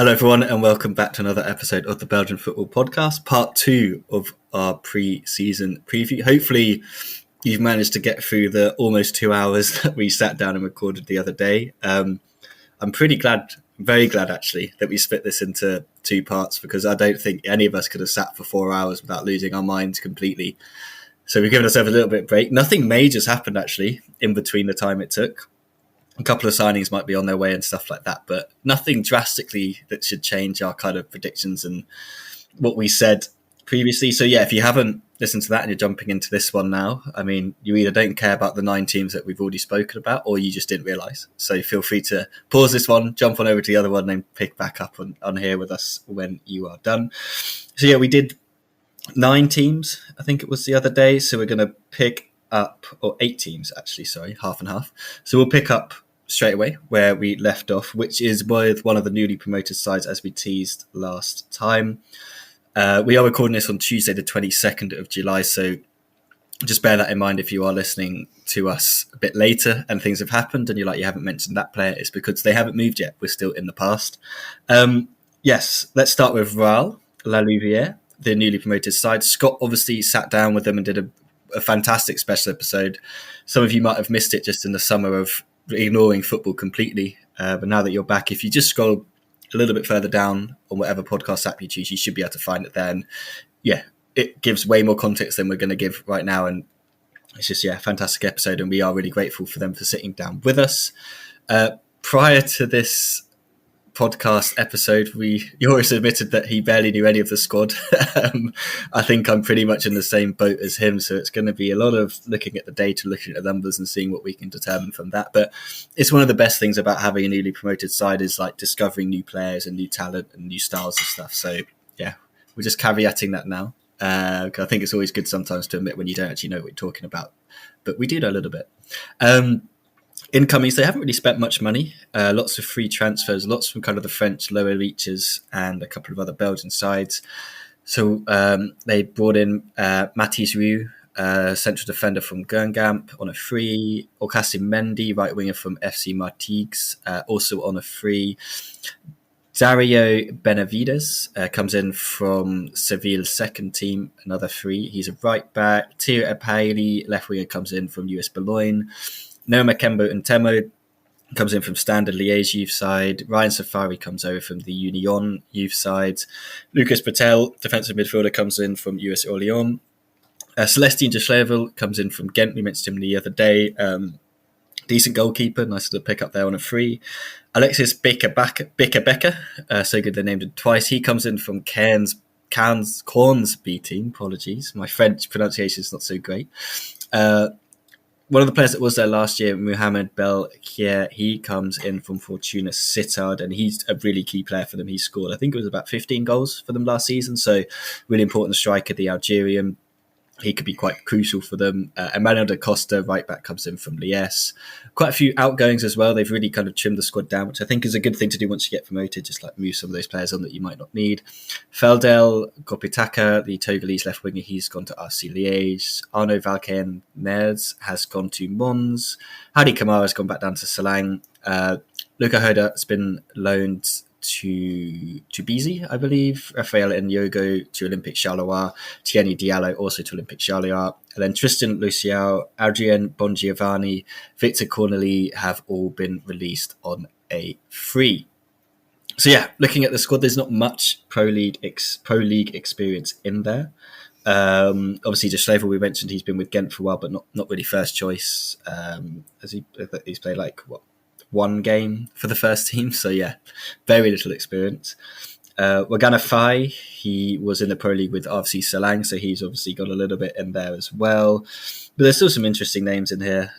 Hello, everyone, and welcome back to another episode of the Belgian Football Podcast, part 2 of our pre-season preview. Hopefully, you've managed to get through the almost 2 hours that we sat down and recorded the other day. I'm pretty glad, very glad actually, that we split this into 2 parts because I don't think any of us could have sat for 4 hours without losing our minds completely. So we've given ourselves a little bit of break. Nothing major's happened actually in between the time it took. A couple of signings might be on their way and stuff like that, but nothing drastically that should change our kind of predictions and what we said previously. So yeah, if you haven't listened to that and you're jumping into this one now, I mean, you either don't care about the 9 teams that we've already spoken about or you just didn't realise. So feel free to pause this one, jump on over to the other one and pick back up on here with us when you are done. So yeah, we did 9 teams, I think it was the other day. So we're going to pick up, or 8 teams actually, sorry, half and half. So we'll pick up straight away where we left off, which is with one of the newly promoted sides as we teased last time. We are recording this on Tuesday the 22nd of July, so just bear that in mind if you are listening to us a bit later and things have happened and you're like, you haven't mentioned that player, it's because they haven't moved yet. We're still in the past. Yes, let's start with RAAL La Louvière, the newly promoted side. Scott obviously sat down with them and did a fantastic special episode. Some of you might have missed it just in the summer of ignoring football completely, but now that you're back, if you just scroll a little bit further down on whatever podcast app you choose, you should be able to find it there. And yeah, it gives way more context than we're going to give right now, and it's just fantastic episode, and we are really grateful for them for sitting down with us. Prior to this podcast episode, Joris admitted that he barely knew any of the squad. I think I'm pretty much in the same boat as him, so it's going to be a lot of looking at the data, looking at the numbers and seeing what we can determine from that. But it's one of the best things about having a newly promoted side is like discovering new players and new talent and new styles and stuff. So yeah, we're just caveating that now. I think it's always good sometimes to admit when you don't actually know what you're talking about, but we do know a little bit. Incomings, they haven't really spent much money. Lots of free transfers, lots from kind of the French lower reaches and a couple of other Belgian sides. So they brought in Mathis Roux, central defender from Guingamp on a free. Okassim Mendy, right winger from FC Martigues, also on a free. Dario Benavides comes in from Seville's second team, another free. He's a right back. Thierry Epaili, left winger, comes in from US Boulogne. Noah Makembo and Temo comes in from Standard Liège youth side. Ryan Safari comes over from the Union youth side. Lucas Patel, defensive midfielder, comes in from US Orléans. Celestine de Schlevel comes in from Ghent. We mentioned him the other day. Decent goalkeeper, nice to pick up there on a free. Alexis Becker, so good they named him twice. He comes in from Cairns B team. Apologies, my French pronunciation is not so great. One of the players that was there last year, Mohamed Belkier, he comes in from Fortuna Sittard, and he's a really key player for them. He scored, I think it was about 15 goals for them last season, so really important striker, the Algerian. He could be quite crucial for them. Emmanuel da Costa, right back, comes in from Liège. Quite a few outgoings as well. They've really kind of trimmed the squad down, which I think is a good thing to do once you get promoted, just like move some of those players on that you might not need. Feldel Kopitaka, the Togolese left winger, he's gone to RC Liège. Arnaud Valken Nerds has gone to Mons. Hadi Kamara has gone back down to Salang. Luca Hoda has been loaned to Bizi, I believe. Raphael Nyogo to Olympique Charleroi. Tieni Diallo also to Olympique Charleroi. And then Tristan Luciao, Adrien Bongiovanni, Victor Corneli have all been released on a free. So yeah, looking at the squad, there's not much Pro League experience in there. Obviously, De Schlevel, we mentioned he's been with Ghent for a while, but not really first choice. He's played one game for the first team, so yeah, very little experience. Wagana Fai, he was in the Pro League with RFC Salang, so he's obviously got a little bit in there as well. But there's still some interesting names in here.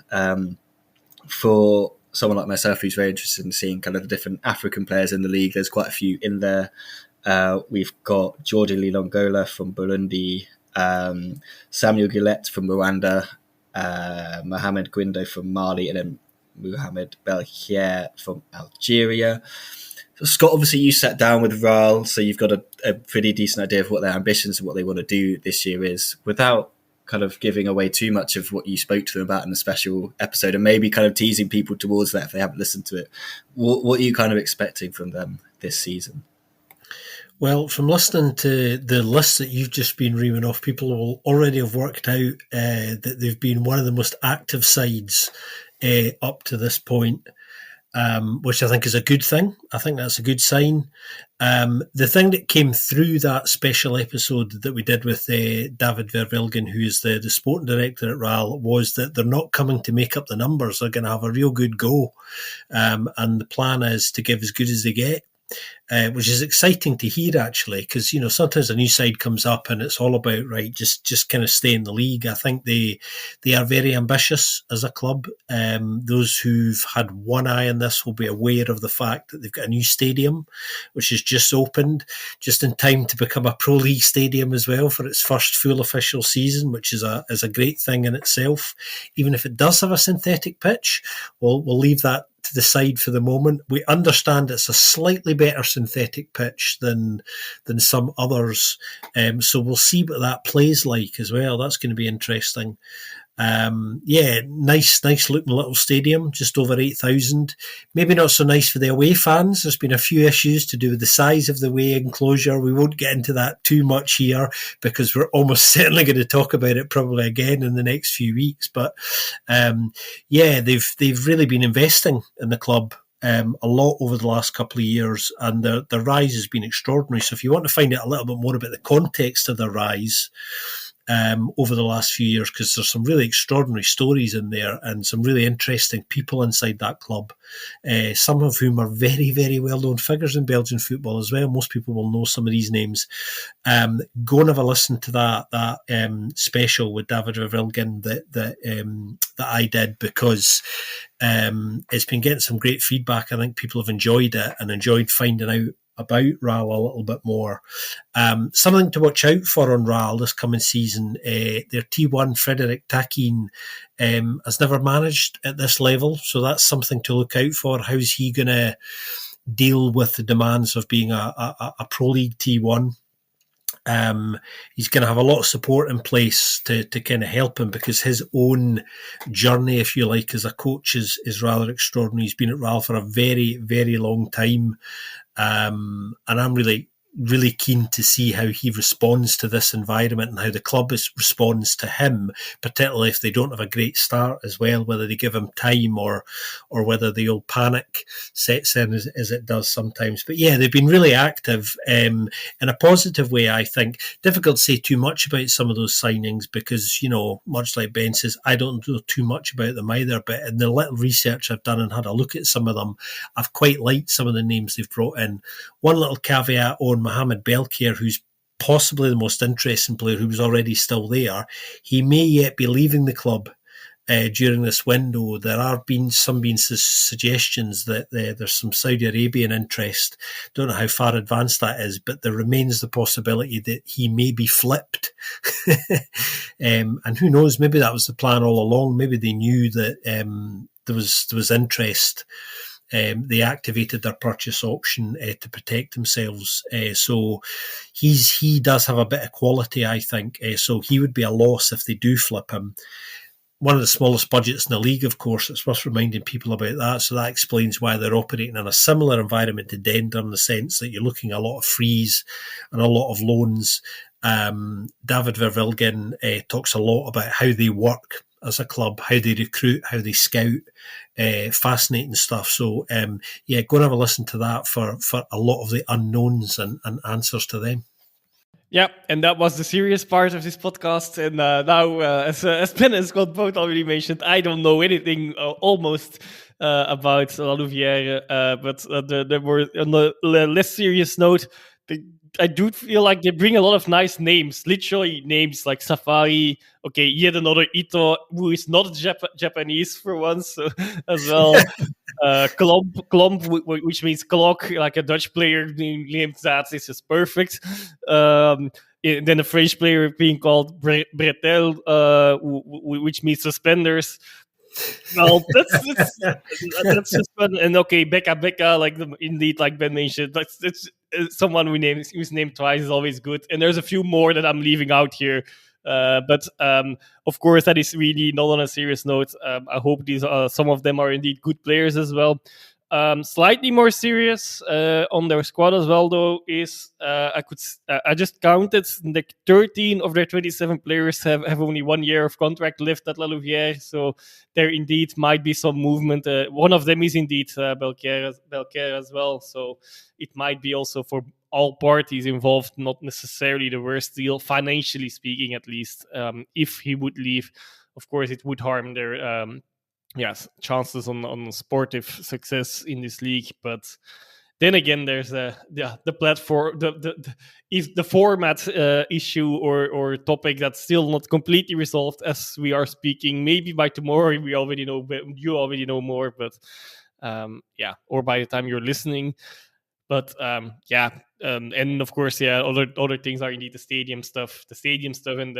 For someone like myself who's very interested in seeing kind of the different African players in the league, there's quite a few in there. We've got Jordi Lilongola from Burundi, Samuel Gillette from Rwanda, Mohamed Guindo from Mali, and then Mohamed Belkier from Algeria. So Scott, obviously you sat down with RAAL, so you've got a pretty decent idea of what their ambitions and what they want to do this year is, without kind of giving away too much of what you spoke to them about in the special episode, and maybe kind of teasing people towards that if they haven't listened to it. What are you kind of expecting from them this season? Well, from listening to the list that you've just been reaming off, people will already have worked out that they've been one of the most active sides up to this point, which I think is a good thing. I think that's a good sign. The thing that came through that special episode that we did with David Vervilgen, who is the sporting director at RAAL, was that they're not coming to make up the numbers. They're going to have a real good go. And the plan is to give as good as they get. Which is exciting to hear, actually, because sometimes a new side comes up and it's all about just kind of stay in the league. I think they are very ambitious as a club. Those who've had one eye on this will be aware of the fact that they've got a new stadium, which has just opened, just in time to become a Pro League stadium as well for its first full official season, which is a great thing in itself. Even if it does have a synthetic pitch, we'll leave that to the side for the moment. We understand it's a slightly better synthetic pitch than some others, so we'll see what that plays like as well. That's going to be interesting. Nice looking little stadium, just over 8,000. Maybe not so nice for the away fans. There's been a few issues to do with the size of the away enclosure. We won't get into that too much here because we're almost certainly going to talk about it probably again in the next few weeks. But they've really been investing in the club a lot over the last couple of years, and their rise has been extraordinary. So if you want to find out a little bit more about the context of their rise over the last few years, because there's some really extraordinary stories in there and some really interesting people inside that club, some of whom are very, very well-known figures in Belgian football as well. Most people will know some of these names. Go and have a listen to that special with David Vervilgen that I did, because it's been getting some great feedback. I think people have enjoyed it and enjoyed finding out about RAAL a little bit more. Something to watch out for on RAAL this coming season. Their T1, Frederick Takin, has never managed at this level, so that's something to look out for. How's he going to deal with the demands of being a Pro League T1? He's going to have a lot of support in place to kind of help him, because his own journey, if you like, as a coach is rather extraordinary. He's been at RAAL for a very, very long time. And I'm really, really keen to see how he responds to this environment and how the club responds to him, particularly if they don't have a great start as well, whether they give him time or whether the old panic sets in as it does sometimes. But yeah, they've been really active in a positive way, I think. Difficult to say too much about some of those signings because, much like Ben says, I don't know too much about them either. But in the little research I've done and had a look at some of them, I've quite liked some of the names they've brought in. One little caveat on Mohamed Belkir, who's possibly the most interesting player who was already still there. He may yet be leaving the club during this window. There have been some suggestions that there's some Saudi Arabian interest. Don't know how far advanced that is, but there remains the possibility that he may be flipped. And who knows, maybe that was the plan all along. Maybe they knew that there was interest. They activated their purchase option to protect themselves. So he does have a bit of quality, I think. So he would be a loss if they do flip him. One of the smallest budgets in the league, of course. It's worth reminding people about that. So that explains why they're operating in a similar environment to Dender, in the sense that you're looking at a lot of frees and a lot of loans. David Vervilgen talks a lot about how they work as a club, how they recruit, how they scout. Fascinating stuff. So, go and have a listen to that for a lot of the unknowns and answers to them. Yeah, and that was the serious part of this podcast. And now, as Ben and Scott both already mentioned, I don't know anything almost about La Louvière, but there were on a less serious note. I do feel like they bring a lot of nice names, literally names like Safari. Okay, yet another Ito who is not Japanese for once as well. Klomp, which means clock, like a Dutch player named that. This is perfect. Then a French player being called Bretel, which means suspenders. Well, that's just fun. And okay, Becca, indeed, like Ben mentioned, that's someone whose name twice is always good. And there's a few more that I'm leaving out here. But of course, that is really not on a serious note. I hope some of them are indeed good players as well. Slightly more serious on their squad as well, though, is I just counted, like 13 of their 27 players have only 1 year of contract left at La Louvière, so there indeed might be some movement. One of them is indeed Belcaire as well, so it might be also for all parties involved not necessarily the worst deal, financially speaking, at least. If he would leave, of course, it would harm their chances on sportive success in this league. But then again, there's the platform, the format issue or topic that's still not completely resolved as we are speaking. Maybe by tomorrow we already know, you already know more, but or by the time you're listening. But and of course, other things are indeed the stadium stuff, and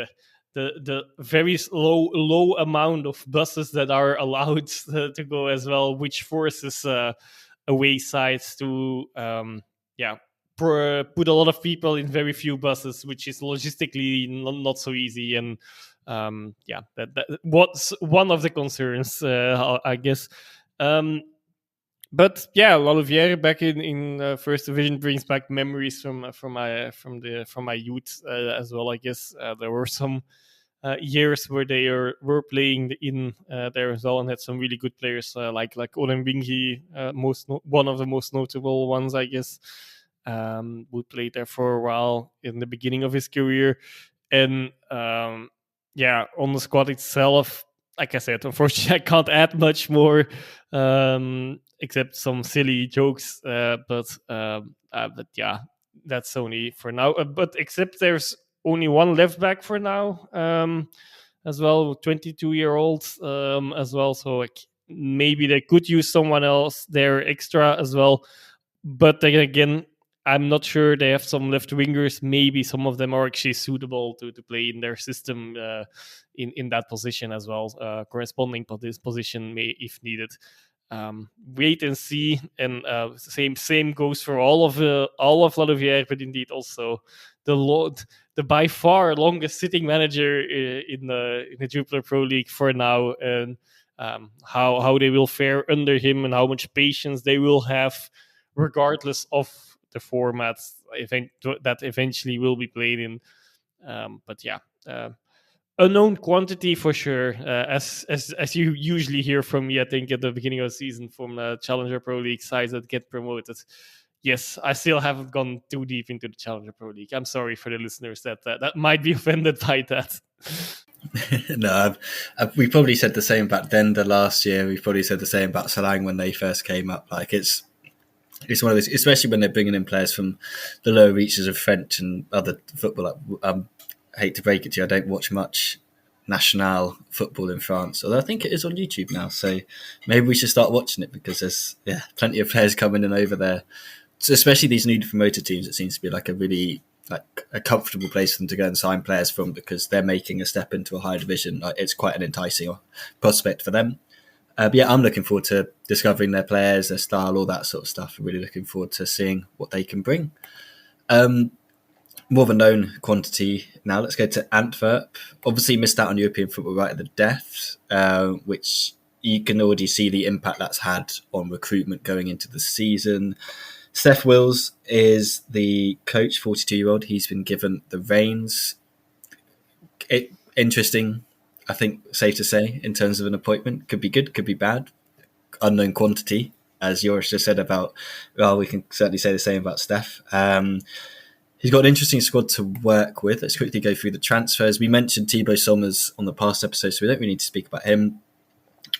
the very low amount of buses that are allowed to go as well, which forces away sides to put a lot of people in very few buses, which is logistically not so easy. And that what's one of the concerns, I guess. But yeah, La Louvière back in first division brings back memories from my youth as well. I guess there were some years where they were playing in there as well, and had some really good players like Olen Bingi, one of the most notable ones, I guess. Who played there for a while in the beginning of his career, and on the squad itself, like I said, unfortunately, I can't add much more. Except some silly jokes, but yeah, that's only for now. But except there's only one left back for now, as well, 22-year-old as well. So like maybe they could use someone else there extra as well. But then again, I'm not sure. They have some left wingers. Maybe some of them are actually suitable to play in their system in that position as well, corresponding to this position if needed. Wait and see, and same goes for all of La Louvière, but indeed also the by far longest sitting manager in the Jupiler Pro League for now, and how they will fare under him, and how much patience they will have, regardless of the format that eventually will be played in. But yeah. Unknown quantity for sure, as you usually hear from me, I think, at the beginning of the season from Challenger Pro League sides that get promoted. Yes, I still haven't gone too deep into the Challenger Pro League. I'm sorry for the listeners that might be offended by that. No, we probably said the same about Denda last year. We probably said the same about Salang when they first came up. Like it's one of those, especially when they're bringing in players from the lower reaches of French and other football. I hate to break it to you, I don't watch much national football in France, although I think it is on YouTube now, so maybe we should start watching it, because there's plenty of players coming in over there. So especially these newly promoted teams, it seems to be like a really a comfortable place for them to go and sign players from, because they're making a step into a higher division. It's quite an enticing prospect for them. But yeah, I'm looking forward to discovering their players, their style, all that sort of stuff. I'm really looking forward to seeing what they can bring. More of a known quantity now. Let's go to Antwerp. Obviously missed out on European football right at the death, which you can already see the impact that's had on recruitment going into the season. Steph Wills is the coach, 42-year-old. He's been given the reins. Interesting, I think, safe to say, in terms of an appointment. Could be good, could be bad. Unknown quantity, as Joris just said about, well, we can certainly say the same about Steph. He's got an interesting squad to work with. Let's quickly go through the transfers. We mentioned Thibaut Sommers on the past episode, so we don't really need to speak about him.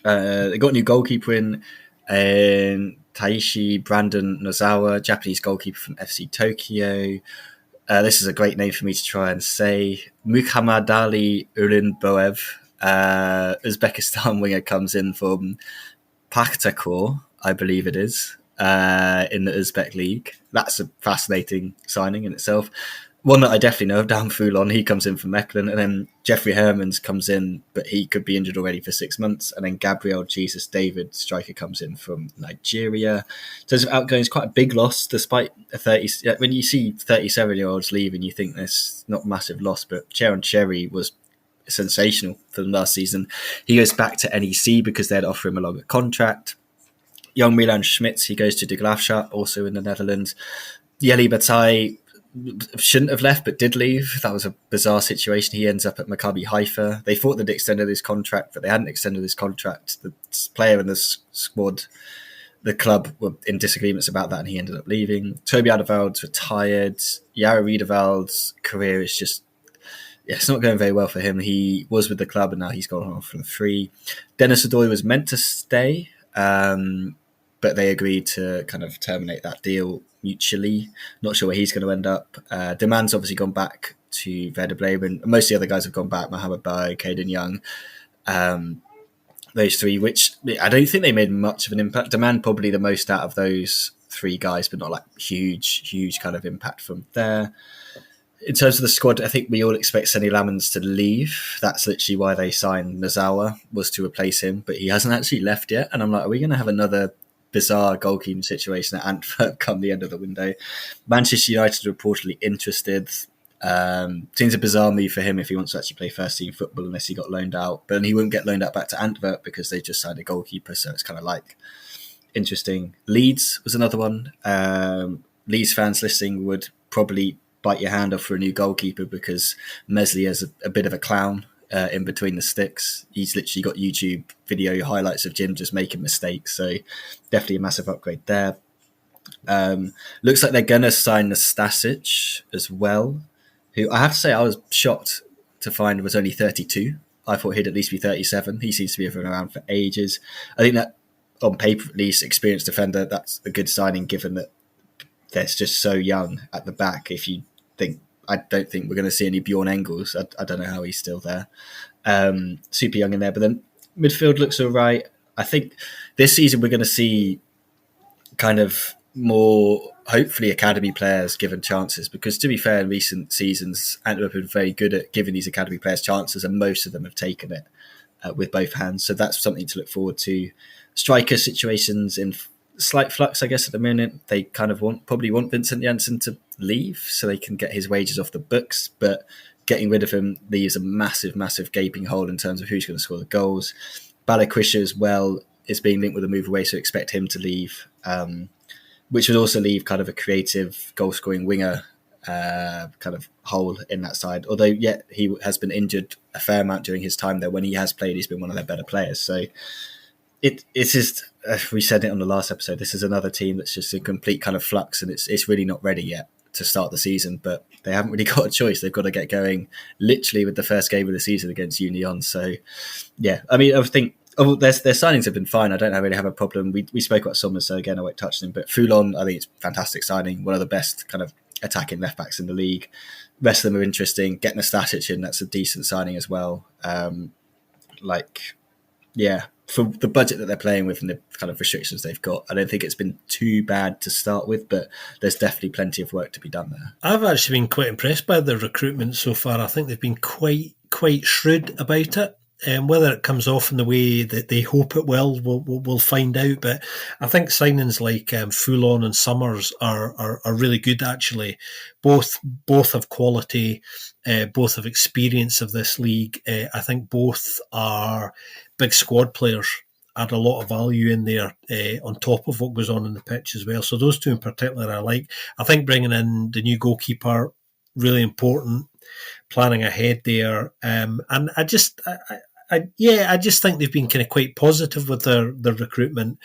They got a new goalkeeper in Taishi Brandon Nozawa, Japanese goalkeeper from FC Tokyo. This is a great name for me to try and say. Mukhamadali Ulinboev, Uzbekistan winger, comes in from Pakhtakor, I believe it is, in the Uzbek league. That's a fascinating signing in itself. One that I definitely know of, Dan Foulon, he comes in from Mechelen, and then Jeffrey Hermans comes in, but he could be injured already for 6 months, and then Gabriel Jesus David, striker, comes in from Nigeria. In terms of outgoings, quite a big loss, despite a 30. When you see 37-year-olds leaving, you think there's not a massive loss, but Sharon Cherry was sensational for them last season. He goes back to NEC because they'd offer him a longer contract. young Milan Schmitz, he goes to De Graafschap, also in the Netherlands. Yeli Bataille shouldn't have left, but did leave. That was a bizarre situation. He ends up at Maccabi Haifa. They thought they'd extended his contract, but they hadn't extended his contract. The player in the squad, the club, were in disagreements about that, and he ended up leaving. Toby Alderweireld's retired. Jara Riedewald's career is just, it's not going very well for him. He was with the club, and now he's gone off for free. Dennis Odoi was meant to stay, but they agreed to kind of terminate that deal mutually. Not sure where he's going to end up. Demand's obviously gone back to Werder Bremen. Most of the other guys have gone back. Mohamed Barry, Caden Young. Those three, which I don't think they made much of an impact. Demand probably the most out of those three guys, but not like huge kind of impact from there. In terms of the squad, I think we all expect Senny Lamens to leave. That's literally why they signed Nazawa, was to replace him, but he hasn't actually left yet. And I'm like, are we going to have another bizarre goalkeeping situation at Antwerp come the end of the window? Manchester United are reportedly interested. Seems a bizarre move for him if he wants to actually play first team football unless he got loaned out. But then he wouldn't get loaned out back to Antwerp because they just signed a goalkeeper. So it's kind of like interesting. Leeds was another one. Leeds fans listening would probably bite your hand off for a new goalkeeper because Meslier is a bit of a clown in between the sticks. He's literally got YouTube video highlights of Jim just making mistakes. So definitely a massive upgrade there. Looks like they're going to sign Nastasic as well, who I have to say I was shocked to find was only 32. I thought he'd at least be 37. He seems to be around for ages. I think that on paper, at least, experienced defender, that's a good signing given that they're just so young at the back. If you think, I don't think we're going to see any Bjorn Engels. I don't know how he's still there. Super young in there. But then midfield looks all right. I think this season we're going to see kind of more, hopefully, academy players given chances, because to be fair, in recent seasons Antwerp have been very good at giving these academy players chances, and most of them have taken it with both hands, so that's something to look forward to. Striker situations in slight flux, I guess, at the minute. They kind of probably want Vincent Janssen to leave so they can get his wages off the books, but getting rid of him leaves a massive gaping hole in terms of who's going to score the goals. Balikwisha as well is being linked with a move away, so expect him to leave, which would also leave kind of a creative goal-scoring winger kind of hole in that side. Although, yet he has been injured a fair amount during his time there. When he has played, he's been one of their better players. So it's just, we said it on the last episode, this is another team that's just in complete kind of flux, and it's really not ready yet to start the season, but they haven't really got a choice. They've got to get going literally with the first game of the season against Union. So, yeah, I mean, I think their signings have been fine. I don't really have a problem. We spoke about Sommer, so again, I won't touch them. But Foulon, I think it's a fantastic signing. One of the best kind of attacking left backs in the league. Rest of them are interesting. Getting a Nastasic in, that's a decent signing as well. For the budget that they're playing with and the kind of restrictions they've got, I don't think it's been too bad to start with, but there's definitely plenty of work to be done there. I've actually been quite impressed by the recruitment so far. I think they've been quite shrewd about it. Whether it comes off in the way that they hope it will, we'll find out. But I think signings like Foulon and Summers are really good, actually. Both have quality, both have experience of this league. I think both are big squad players, add a lot of value in there on top of what goes on in the pitch as well. So those two in particular I like. I think bringing in the new goalkeeper, really important. Planning ahead there, and I just think they've been kind of quite positive with their recruitment.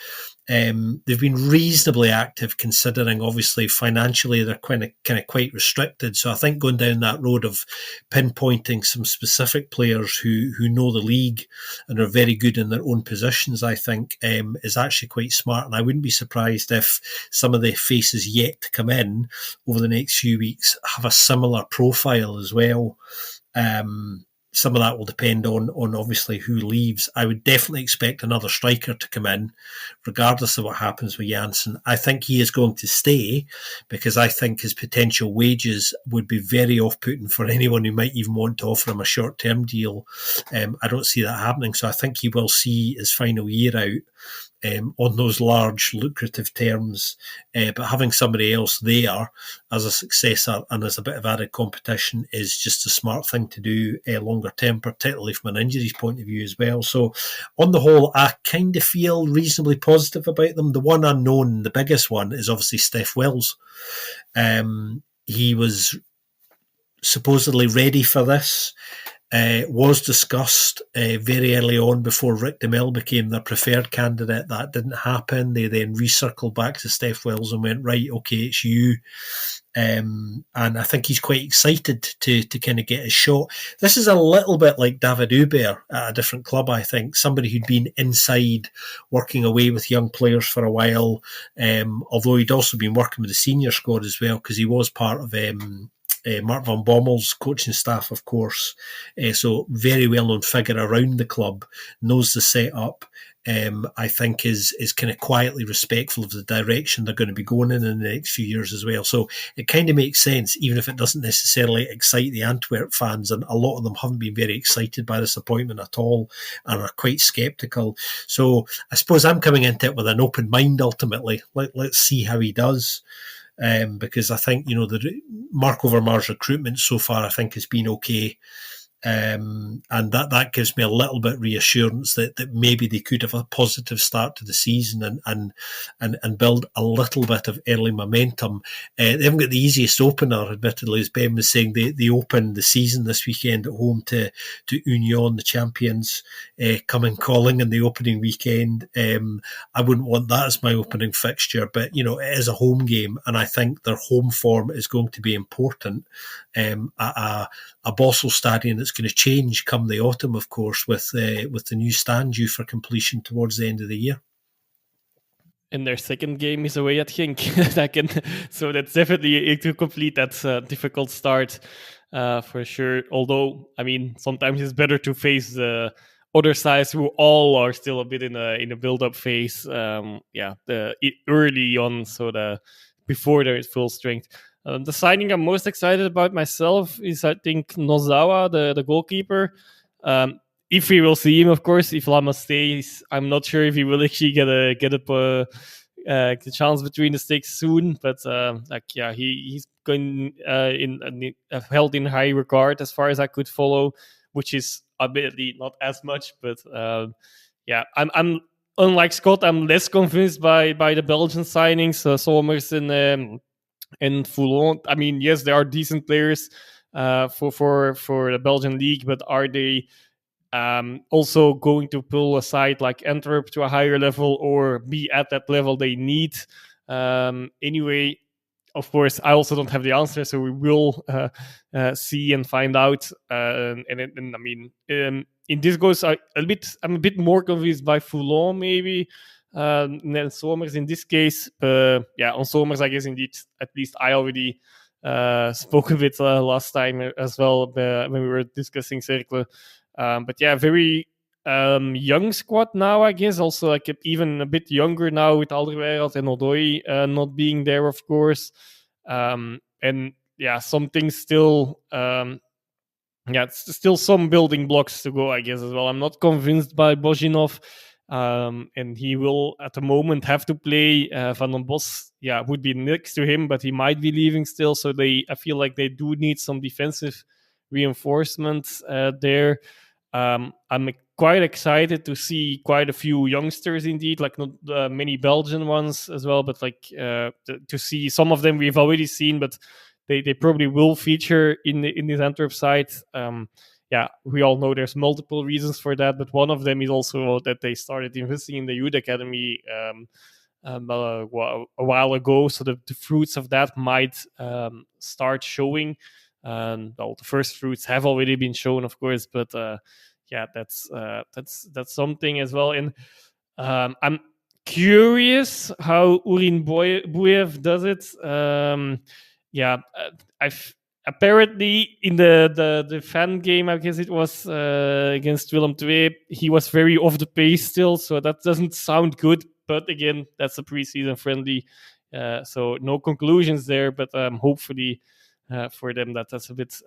They've been reasonably active, considering obviously financially they're kind of quite restricted. So I think going down that road of pinpointing some specific players who know the league and are very good in their own positions, I think is actually quite smart. And I wouldn't be surprised if some of the faces yet to come in over the next few weeks have a similar profile as well. Some of that will depend on obviously who leaves. I would definitely expect another striker to come in, regardless of what happens with Janssen. I think he is going to stay because I think his potential wages would be very off-putting for anyone who might even want to offer him a short-term deal. I don't see that happening, so I think he will see his final year out. on those large, lucrative terms. But having somebody else there as a successor and as a bit of added competition is just a smart thing to do longer term, particularly from an injuries point of view as well. So on the whole, I kind of feel reasonably positive about them. The one unknown, the biggest one, is obviously Steph Wells. He was supposedly ready for this. Was discussed very early on before Rick DeMille became their preferred candidate. That didn't happen. They then recircled back to Steph Wells and went, right, okay, it's you. And I think he's quite excited to kind of get his shot. This is a little bit like David Hubert at a different club, I think. Somebody who'd been inside working away with young players for a while, although he'd also been working with the senior squad as well, because he was part of Mark van Bommel's coaching staff, of course. So very well-known figure around the club, knows the setup. I think is kind of quietly respectful of the direction they're going to be going in the next few years as well. So it kind of makes sense, even if it doesn't necessarily excite the Antwerp fans, and a lot of them haven't been very excited by this appointment at all and are quite sceptical. So I suppose I'm coming into it with an open mind ultimately. Let's see how he does. Because I think, the Mark Overmars recruitment so far, I think, has been okay. And that gives me a little bit reassurance that maybe they could have a positive start to the season and build a little bit of early momentum. They haven't got the easiest opener, admittedly, as Ben was saying. They open the season this weekend at home to Union, the champions, coming calling in the opening weekend. I wouldn't want that as my opening fixture, but it is a home game, and I think their home form is going to be important. At a Bossel Stadium that's going to change come the autumn, of course, with the new stand due for completion towards the end of the year. And their second game is away at Genk. So that's definitely to complete that difficult start for sure. Although, sometimes it's better to face the other sides who all are still a bit in a build-up phase. Early on, so before they're at full strength. The signing I'm most excited about myself is, I think, Nozawa, the goalkeeper. If we will see him, of course. If Lama stays, I'm not sure if he will actually get a chance between the sticks soon. But he's going held in high regard as far as I could follow, which is admittedly not as much. But I'm unlike Scott. I'm less convinced by the Belgian signings, Somers and Foulon. Yes, there are decent players for the Belgian league, but are they also going to pull a side like Antwerp to a higher level or be at that level they need? Anyway, of course, I also don't have the answer, so we will see and find out. In this goes I'm a bit more convinced by Foulon maybe than Somers in this case. On Somers, I guess indeed, at least I already spoke of it last time as well when we were discussing Cercle. Very young squad now, I guess. Also, even a bit younger now with Alderweireld and Odoi not being there, of course. Some things still. It's still some building blocks to go, I guess, as well. I'm not convinced by Bozhinov. And he will, at the moment, have to play. Van den Bos, would be next to him, but he might be leaving still. So I feel like they do need some defensive reinforcement there. I'm quite excited to see quite a few youngsters, indeed, like not many Belgian ones as well, but to see some of them we've already seen, but they probably will feature in this Antwerp side. We all know there's multiple reasons for that, but one of them is also that they started investing in the youth academy a while ago, so the fruits of that might start showing. The first fruits have already been shown, of course, but that's something as well. And I'm curious how Urin Buev does it. I've apparently in the fan game, I guess it was against Willem II, he was very off the pace still, so that doesn't sound good. But again, that's a preseason friendly, so no conclusions there. But hopefully for them that's a bit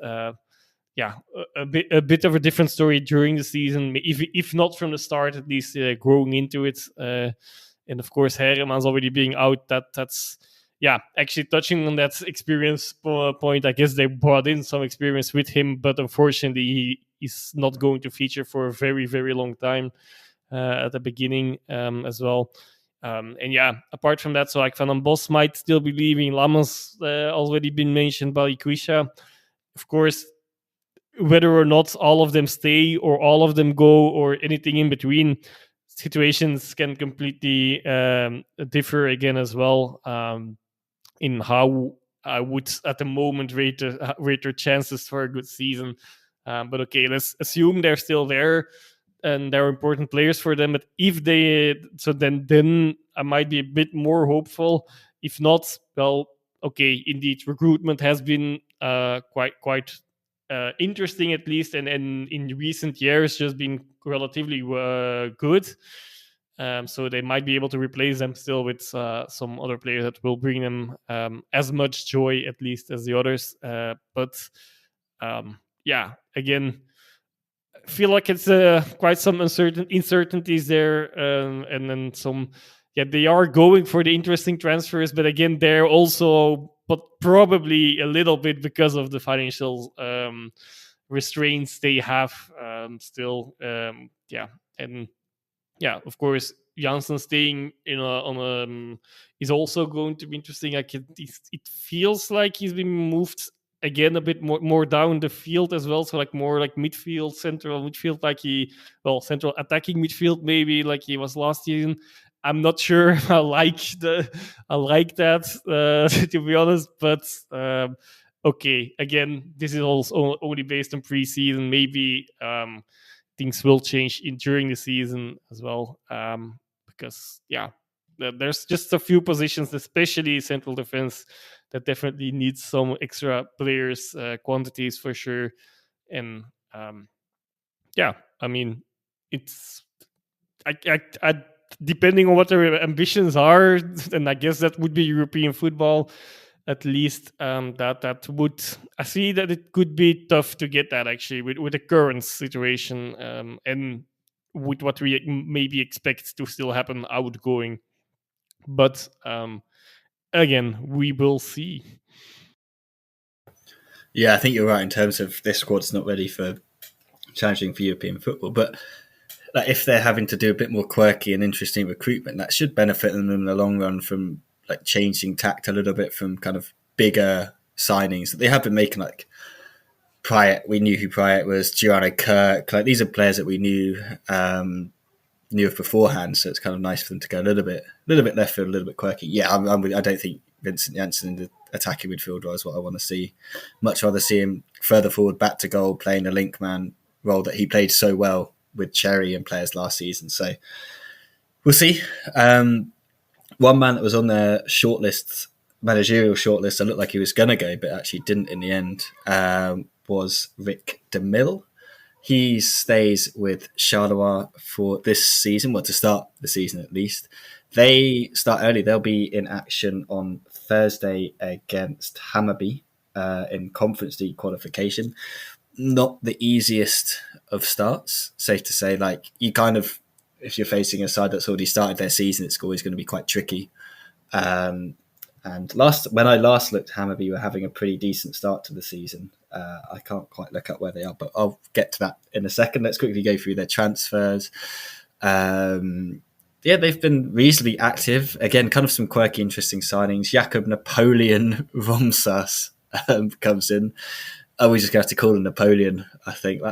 a bit of a different story during the season, if not from the start, at least growing into it. And of course, Herman's already being out. That's actually touching on that experience point. I guess they brought in some experience with him, but unfortunately, he is not going to feature for a very, very long time at the beginning as well. Apart from that, so like Van den Bos might still be leaving. Lammers already been mentioned by Quisha. Of course, whether or not all of them stay or all of them go or anything in between, situations can completely differ again as well in how I would at the moment rate their chances for a good season. But okay, let's assume they're still there and they're important players for them. But if they, so then I might be a bit more hopeful. If not, well, okay, indeed, recruitment has been quite interesting at least, and in recent years just been relatively good. So they might be able to replace them still with some other players that will bring them as much joy at least as the others. But again, I feel like it's quite some uncertainties there, and then some. Yeah, they are going for the interesting transfers, but again, they're also, but probably a little bit because of the financial restraints they have still. And of course, Janssen staying is also going to be interesting. It feels like he's been moved again a bit more down the field as well, so like more like midfield, central midfield, central attacking midfield maybe, like he was last season. I'm not sure I like that to be honest, but okay, again, this is also only based on preseason. Maybe things will change during the season as well, because there's just a few positions, especially central defense, that definitely needs some extra players, quantities for sure. And I mean, it's I depending on what their ambitions are, and I guess that would be European football. At least that would, I see that it could be tough to get that actually with the current situation, and with what we maybe expect to still happen outgoing. But again, we will see. Yeah, I think you're right in terms of this squad's not ready for challenging for European football. But like, if they're having to do a bit more quirky and interesting recruitment, that should benefit them in the long run from like changing tact a little bit from kind of bigger signings that they have been making. Like Pryatt, we knew who Pryatt was. Gianno Kirk, like these are players that we knew of beforehand. So it's kind of nice for them to go a little bit left field, a little bit quirky. Yeah, I don't think Vincent Janssen in the attacking midfielder is what I want to see. Much rather see him further forward, back to goal, playing a link man role that he played so well with Cherry and players last season. So we'll see. One man that was on their managerial shortlist, that looked like he was going to go, but actually didn't in the end, was Rick DeMille. He stays with Charleroi for this season, well, to start the season at least. They start early. They'll be in action on Thursday against Hammarby in Conference League qualification. Not the easiest of starts, safe to say. Like, you kind of, if you're facing a side that's already started their season, it's always going to be quite tricky. And when I last looked, Hammarby were having a pretty decent start to the season. I can't quite look up where they are, but I'll get to that in a second. Let's quickly go through their transfers. They've been reasonably active. Again, kind of some quirky, interesting signings. Jakob Napoleon Romsas comes in. We just have to call him Napoleon, I think.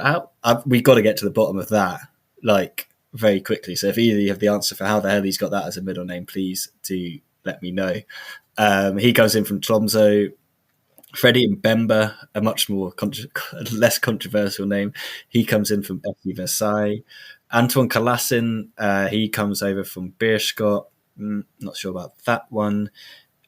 We've got to get to the bottom of that, like, very quickly. So if either you have the answer for how the hell he's got that as a middle name, please do let me know. He comes in from Tromsø. Freddie Mbemba, a much more less controversial name. He comes in from FC Versailles. Antoine Kalassin, he comes over from Beerschot. Not sure about that one,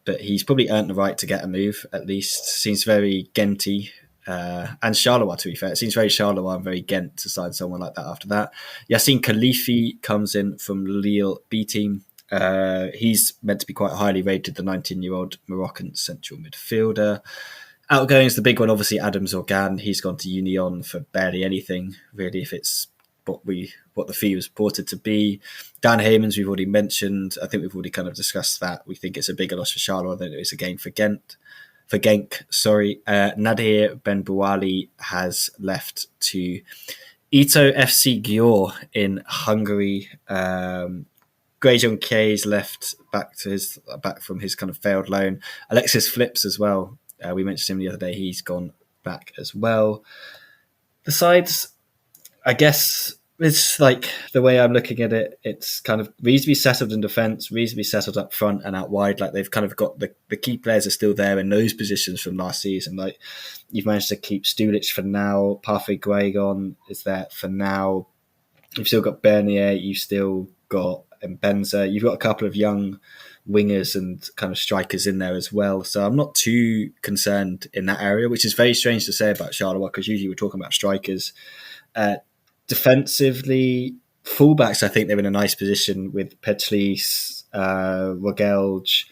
but he's probably earned the right to get a move, at least. Seems very Genty. And Charleroi, to be fair. It seems very Charleroi and very Ghent to sign someone like that after that. Yassine Khalifi comes in from Lille B team. He's meant to be quite highly rated, the 19-year-old Moroccan central midfielder. Outgoing is the big one. Obviously, Adam Zorgan, he's gone to Union for barely anything, really, if it's what the fee was reported to be. Dan Heymans, we've already mentioned. I think we've already kind of discussed that. We think it's a bigger loss for Charleroi than it is a gain for Genk. Sorry. Nadir Ben Bouali has left to Ito FC Győr in Hungary. Grayjon Kay's left back from his kind of failed loan. Alexis Flips as well. We mentioned him the other day. He's gone back as well. The sides, I guess, it's like the way I'm looking at it. It's kind of reasonably settled in defence, reasonably settled up front and out wide. Like they've kind of got the key players are still there in those positions from last season. Like you've managed to keep Stulic for now. Parfait Guegon is there for now. You've still got Bernier. You've still got Mbenza. You've got a couple of young wingers and kind of strikers in there as well. So I'm not too concerned in that area, which is very strange to say about Charleroi because usually we're talking about strikers. Defensively, fullbacks, I think they're in a nice position with Petlis, Rogelj,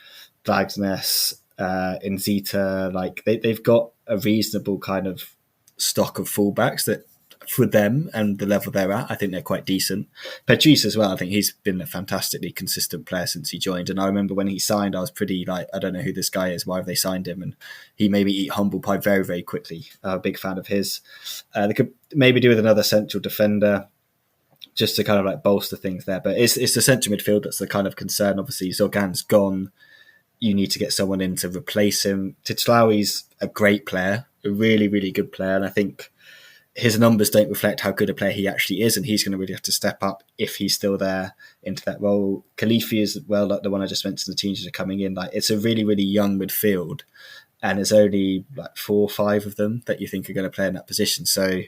Vagness, Inzita. Like they've got a reasonable kind of stock of fullbacks that for them and the level they're at, I think they're quite decent. Petris as well, I think he's been a fantastically consistent player since he joined. And I remember when he signed, I was pretty like, I don't know who this guy is, why have they signed him? And he made me eat humble pie very, very quickly. A big fan of his. They could maybe do with another central defender just to kind of like bolster things there. But it's the central midfield that's the kind of concern. Obviously, Zorgan's gone. You need to get someone in to replace him. Titlawi's a great player, a really, really good player. And I think his numbers don't reflect how good a player he actually is, and he's going to really have to step up if he's still there into that role. Khalifi is well, like the one I just mentioned, the teams that are coming in. Like it's a really, really young midfield, and there's only like 4 or 5 of them that you think are going to play in that position. So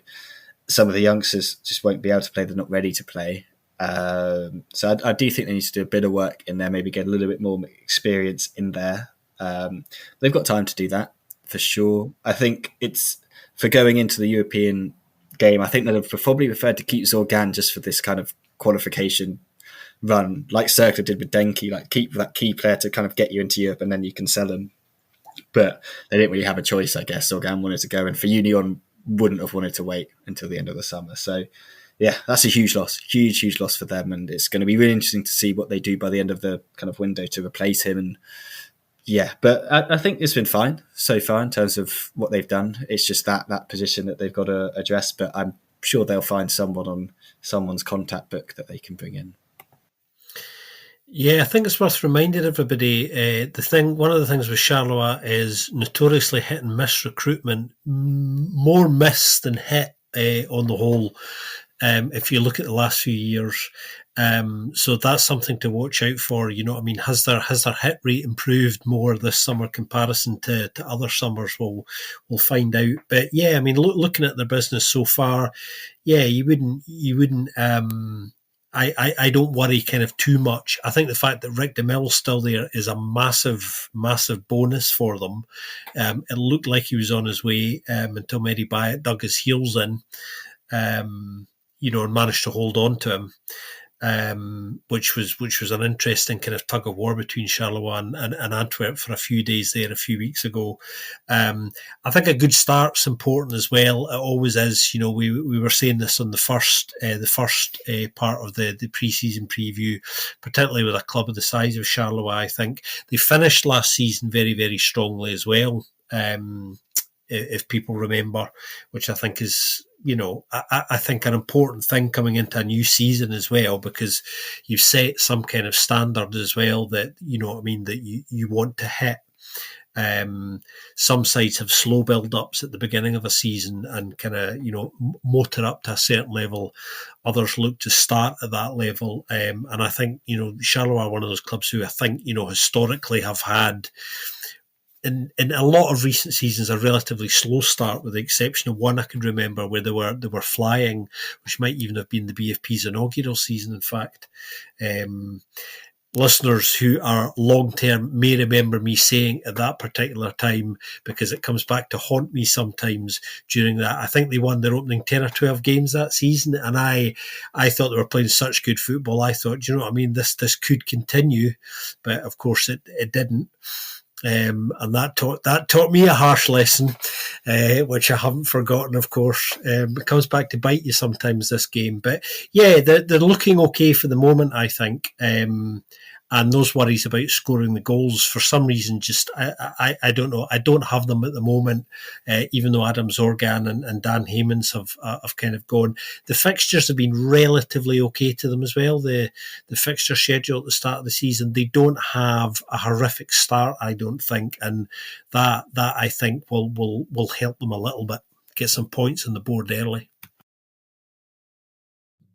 some of the youngsters just won't be able to play; they're not ready to play. So I do think they need to do a bit of work in there, maybe get a little bit more experience in there. They've got time to do that for sure. I think it's for going into the European game. I think they'd have probably preferred to keep Zorgan just for this kind of qualification run, like Circler did with Denki, like keep that key player to kind of get you into Europe and then you can sell him. But they didn't really have a choice, I guess. Zorgan wanted to go, and for Union wouldn't have wanted to wait until the end of the summer. So yeah, that's a huge loss, huge loss for them. And it's going to be really interesting to see what they do by the end of the kind of window to replace him. And yeah, but I think it's been fine so far in terms of what they've done. It's just that position that they've got to address, but I'm sure they'll find someone on someone's contact book that they can bring in. Yeah, I think it's worth reminding everybody. One of the things with Charleroi is notoriously hit and miss recruitment, more miss than hit on the whole. If you look at the last few years, so that's something to watch out for. You know what I mean? Has their hit rate improved more this summer comparison to other summers? We'll find out. But yeah, I mean, looking at their business so far, yeah, you wouldn't. I don't worry kind of too much. I think the fact that Rick DeMille's still there is a massive bonus for them. It looked like he was on his way until Mary Byatt dug his heels in. And managed to hold on to him, which was an interesting kind of tug of war between Charleroi and Antwerp for a few days there a few weeks ago. I think a good start's important as well. It always is. You know, we were saying this on the first part of the pre-season preview, particularly with a club of the size of Charleroi. I think they finished last season very, very strongly as well. If people remember, which I think is, I think an important thing coming into a new season as well, because you've set some kind of standard as well that, that you want to hit. Some sides have slow build-ups at the beginning of a season and kind of, motor up to a certain level. Others look to start at that level. And I think, Charleroi are one of those clubs who I think, historically have had, in a lot of recent seasons, a relatively slow start, with the exception of one I can remember where they were flying, which might even have been the BFP's inaugural season, in fact. Listeners who are long-term may remember me saying at that particular time, because it comes back to haunt me sometimes during that. I think they won their opening 10 or 12 games that season, and I thought they were playing such good football. I thought, do you know what I mean? This could continue, but of course it didn't. And that taught me a harsh lesson, which I haven't forgotten, of course. It comes back to bite you sometimes, this game. But yeah, they're looking okay for the moment, I think. And those worries about scoring the goals, for some reason, just I don't know. I don't have them at the moment, even though Adam Zorgan and Dan Heymans have kind of gone. The fixtures have been relatively okay to them as well. The fixture schedule at the start of the season, they don't have a horrific start, I don't think, and that I think will help them a little bit, get some points on the board early.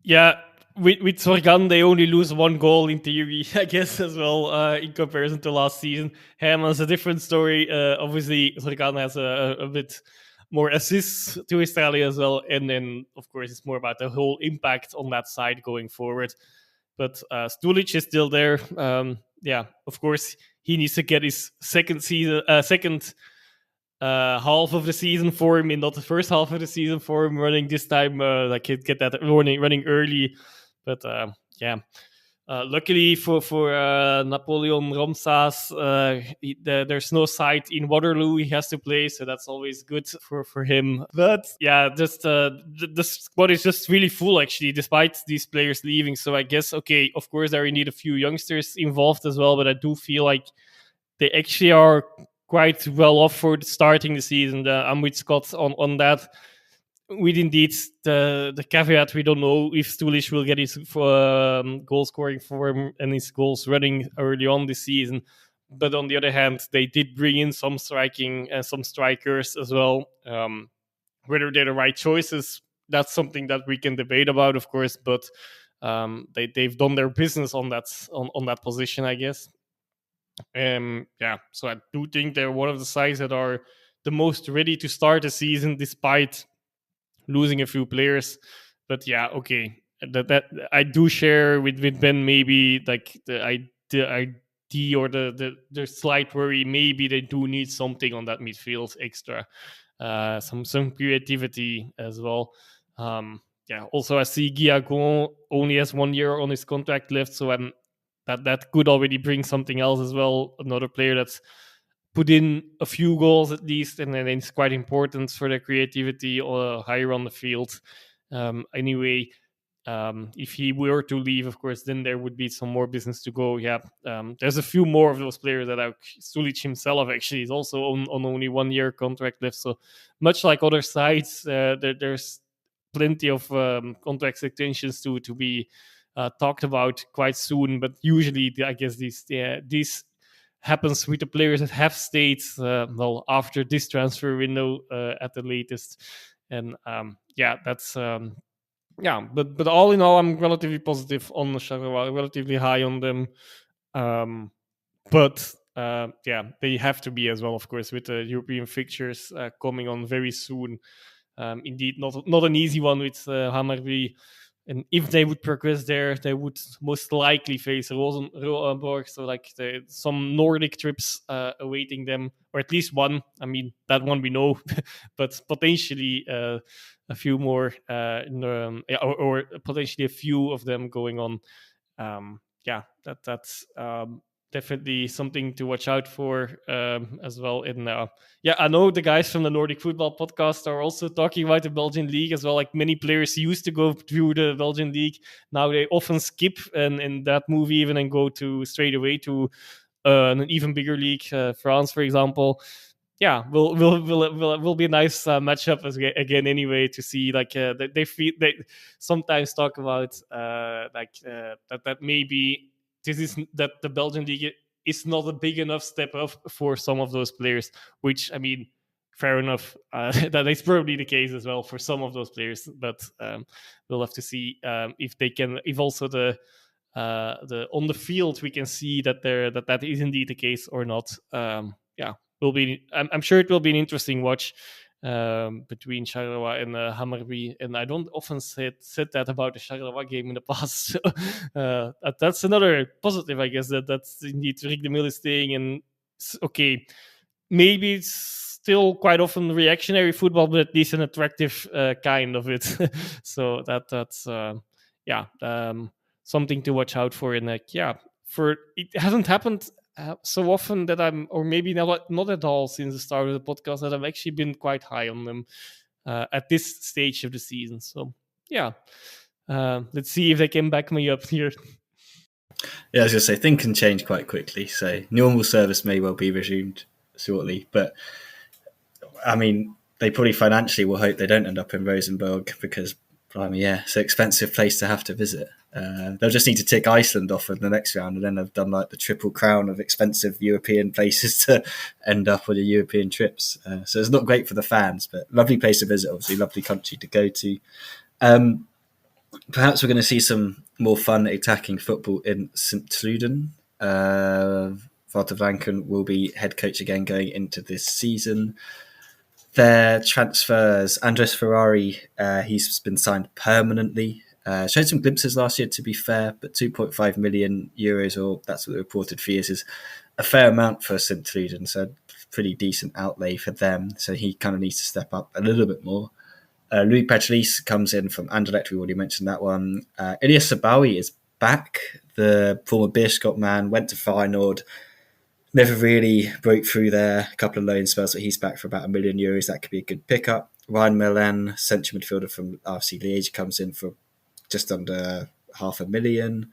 Yeah, with Zorgan, they only lose one goal in theory, I guess, as well, in comparison to last season. Herman's a different story. Obviously, Zorgan has a bit more assists to Australia as well. And then, of course, it's more about the whole impact on that side going forward. But Stulic is still there. Yeah, of course, he needs to get his second half of the season form and not the first half of the season form running this time. Like get that running early, but yeah. Luckily for Napoleon Romsas, there's no site in Waterloo he has to play, so that's always good for him. But yeah, just the squad is just really full actually, despite these players leaving. So I guess, okay, of course there need a few youngsters involved as well, but I do feel like they actually are quite well off for starting the season. I'm with Scott on that. With indeed the caveat, we don't know if Stulic will get his goal scoring form and his goals running early on this season. But on the other hand, they did bring in some some strikers as well. Whether they're the right choices, that's something that we can debate about, of course. But they've done their business on that position, I guess. Yeah, so I do think they're one of the sides that are the most ready to start the season, despite losing a few players. But yeah, okay, that I do share with Ben, maybe like the idea or the slight worry, maybe they do need something on that midfield extra, some creativity as well. Yeah, also I see Guillagon only has 1 year on his contract left, so that could already bring something else as well. Another player that's put in a few goals at least, and then it's quite important for their creativity higher on the field. Anyway, if he were to leave, of course, then there would be some more business to go. Yeah, there's a few more of those players that are. Stulic himself actually is also on only 1 year contract left. So much like other sides, there's plenty of contract extensions to be talked about quite soon. But usually, I guess these happens with the players that have stayed well after this transfer window at the latest. And yeah, that's yeah. But all in all, I'm relatively positive on the Charleroi, relatively high on them. But yeah, they have to be as well, of course, with the European fixtures coming on very soon. Indeed, not an easy one with Hammarby. And if they would progress there, they would most likely face Rosenborg. So, like, some Nordic trips awaiting them, or at least one. I mean, that one we know, but potentially a few more, or potentially a few of them going on. Yeah, that's definitely something to watch out for as well. And yeah, I know the guys from the Nordic Football Podcast are also talking about the Belgian League as well. Like, many players used to go through the Belgian League. Now they often skip and that move even and go to straight away to an even bigger league, France, for example. Yeah, will be a nice matchup again. Anyway, to see like they sometimes talk about that maybe this is that the Belgian league is not a big enough step up for some of those players. Which, I mean, fair enough. That is probably the case as well for some of those players. But we'll have to see if they can. If also the on the field we can see that that is indeed the case or not. Yeah. Will be. I'm sure it will be an interesting watch between Charleroi and Hammarby. And I don't often said that about the Charleroi game in the past. So, that's another positive, I guess. That's indeed Rick de Mille is staying. And okay, maybe it's still quite often reactionary football, but at least an attractive kind of it. So that's yeah, something to watch out for. And yeah, for it hasn't happened so often that or maybe not at all since the start of the podcast, that I've actually been quite high on them at this stage of the season. So yeah, let's see if they can back me up here. Yeah, I was going to say, things can change quite quickly. So normal service may well be resumed shortly. But, I mean, they probably financially will hope they don't end up in Rosenborg because, it's an expensive place to have to visit. They'll just need to tick Iceland off in the next round, and then they've done like the triple crown of expensive European places to end up with the European trips. So it's not great for the fans, but lovely place to visit, obviously, lovely country to go to. Perhaps we're going to see some more fun attacking football in St. Truden. Walter Franken will be head coach again going into this season. Their transfers, Andres Ferrari, he's been signed permanently. Showed some glimpses last year, to be fair, but 2.5 million euros, or that's what the reported fee is a fair amount for St. Truden, so pretty decent outlay for them. So he kind of needs to step up a little bit more. Louis Petlis comes in from Anderlecht. We already mentioned that one. Ilyas Sabawi is back. The former Beerschot man went to Feyenoord. Never really broke through there. A couple of loan spells, but he's back for about €1 million. That could be a good pickup. Ryan Milan, central midfielder from RC Liège, comes in for just under $500,000.